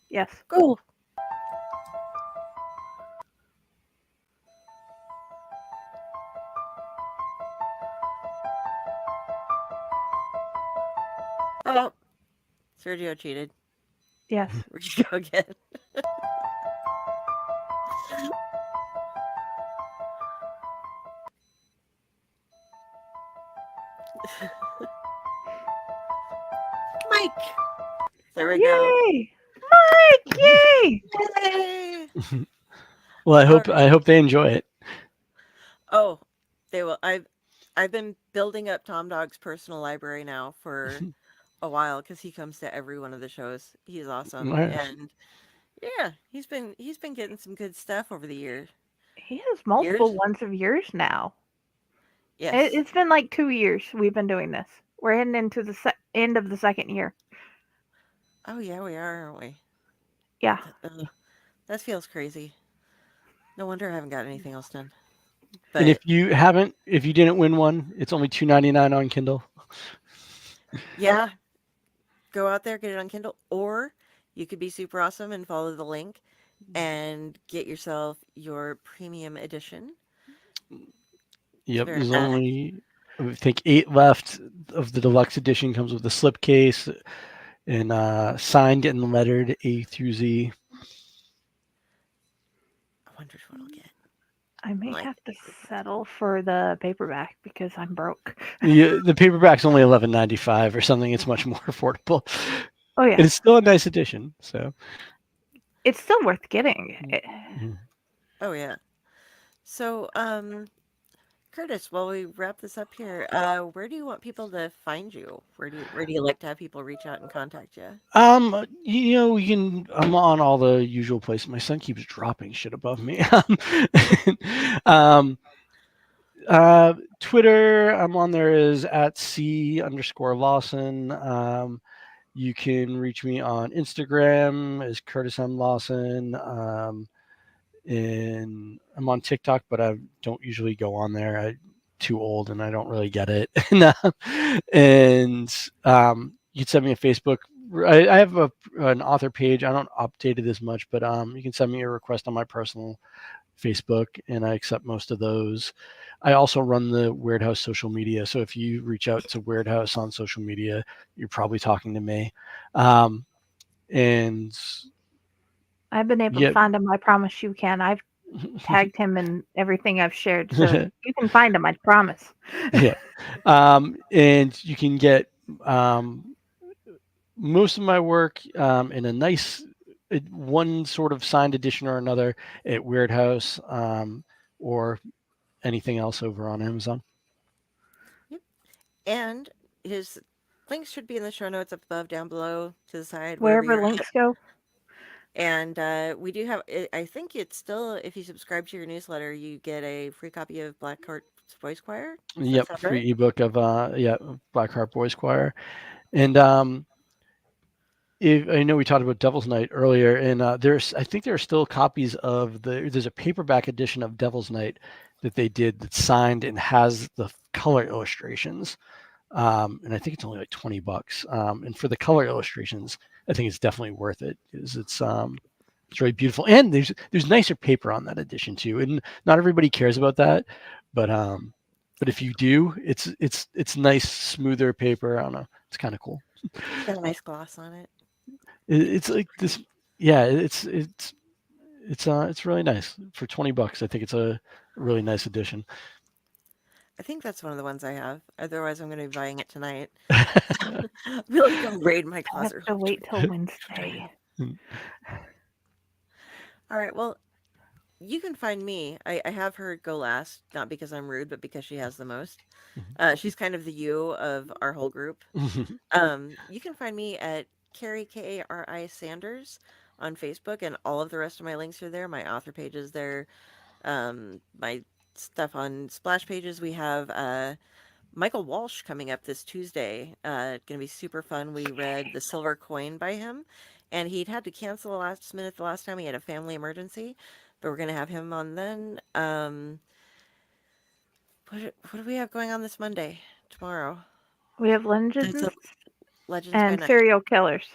Yes. Go. Oh, Sergio cheated. Yes. We can go again. Mike. There we go. Yay! Mike! Yay! Yay! Well, All I hope they enjoy it. Oh, they will. I've been building up Tom Dog's personal library now for a while because he comes to every one of the shows. He's awesome, Nice. and yeah, he's been getting some good stuff over the years. He has multiple Years? ones of years now. Yes. It's been like 2 years we've been doing this. We're heading into the end of the second year. Oh yeah, we are, aren't we? Yeah. That feels crazy. No wonder I haven't got anything else done. But And if you didn't win one, it's only $2.99 on Kindle. yeah, go out there, get it on Kindle, or you could be super awesome and follow the link and get yourself your premium edition. Yep, there's only I think 8 left of the deluxe edition. Comes with a slipcase and signed and lettered A through Z. I wonder what I'll get. I may have to settle for the paperback because I'm broke. The paperback's only $11.95 or something. It's much more affordable. Oh yeah, it's still a nice edition. So it's still worth getting. Oh yeah. So, Curtis, while we wrap this up here, where do you want people to find you? Where do you like to have people reach out and contact you? you can. I'm on all the usual places. My son keeps dropping shit above me. Twitter, I'm on there is at C_Lawson. You can reach me on Instagram as Curtis M Lawson. And I'm on TikTok, but I don't usually go on there. I'm too old and I don't really get it. And you can send me a Facebook I have an author page. I don't update it as much, but you can send me a request on my personal Facebook, and I accept most of those. I also run the Weird House social media, so if you reach out to Weird House on social media, you're probably talking to me. Um, and I've been able to yeah, find him. I promise you can. I've tagged him in everything I've shared, so you can find him. I promise. yeah, and you can get um, most of my work in a nice one sort of signed edition or another at Weird House, or anything else over on Amazon. Yep. And his links should be in the show notes up above, down below, to the side, wherever Wherever you're at. links go. And we do have, I think it's still, if you subscribe to your newsletter, you get a free copy of Blackheart's Voice Choir. Does that Yep, sound right? free ebook of Blackheart Boys Choir, and if, I know we talked about Devil's Night earlier, and I think there are still copies of there's a paperback edition of Devil's Night that they did that's signed and has the color illustrations, and I think it's only like $20. And for the color illustrations, I think it's definitely worth it because it's really beautiful, and there's nicer paper on that edition too, and not everybody cares about that, but if you do, it's nice, smoother paper. I don't know, it's kind of cool. It's got a nice gloss on it. It's like this, yeah. It's really nice for $20. I think it's a really nice addition. I think that's one of the ones I have. Otherwise, I'm going to be buying it tonight. Really go raid my I have closet to real wait quick. till Wednesday. All right. Well, you can find me. I have her go last, not because I'm rude, but because she has the most. She's kind of the you of our whole group. You can find me at Carrie Kari Sanders on Facebook, and all of the rest of my links are there. My author page is there. My stuff on splash pages. We have Michael Walsh coming up this Tuesday. Gonna be super fun. We read The Silver Coin by him, and he'd had to cancel the last minute the last time he had a family emergency, but we're gonna have him on then. What do we have going on this Monday? Tomorrow. We have It's a Legends Legends by and Night. Serial Killers.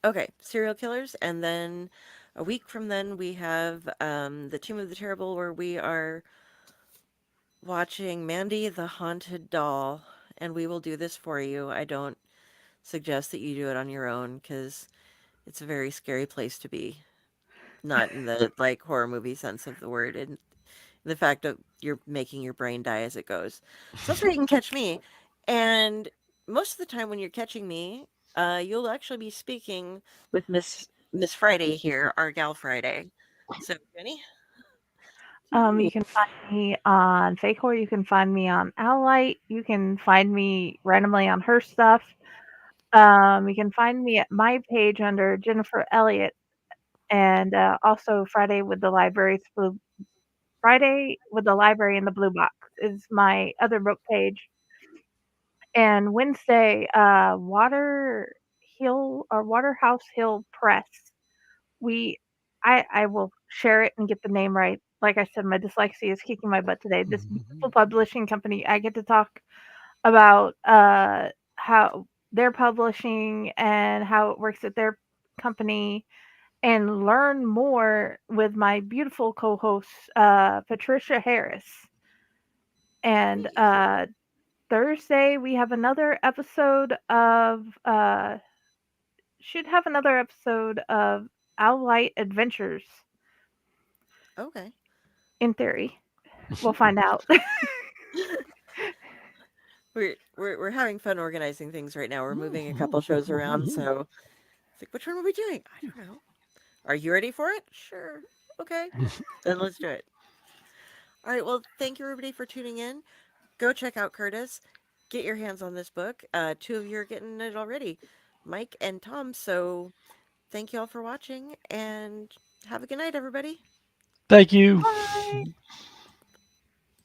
Okay, serial killers, and then a week from then we have the Tomb of the Terrible, where we are watching Mandy the Haunted Doll, and we will do this for you. I don't suggest that you do it on your own because it's a very scary place to be. Not in the like horror movie sense of the word, and the fact that you're making your brain die as it goes. So that's where you can catch me. And most of the time when you're catching me, you'll actually be speaking with Miss Friday here, our gal Friday. So Jenny, to You you. can find me on Fake Horror. You can find me on Owlite. You can find me randomly on her stuff. You can find me at my page under Jennifer Elliott, and also Friday with the Library in the Blue Box is my other book page. And Wednesday, Waterhouse Hill Press. We, I will share it and get the name right. Like I said, my dyslexia is kicking my butt today. This beautiful publishing company, I get to talk about how they're publishing and how it works at their company and learn more with my beautiful co-host Patricia Harris. And Thursday we have another episode of should have another episode of Owlite Adventures. Okay. In theory, we'll find out. We're having fun organizing things right now. We're moving a couple shows around, so it's like, which one are we doing? I don't know. Are you ready for it? Sure. Okay. Then let's do it. All right. Well, thank you everybody for tuning in. Go check out Curtis. Get your hands on this book. Two of you are getting it already, Mike and Tom. So thank you all for watching and have a good night, everybody. Thank you. Bye.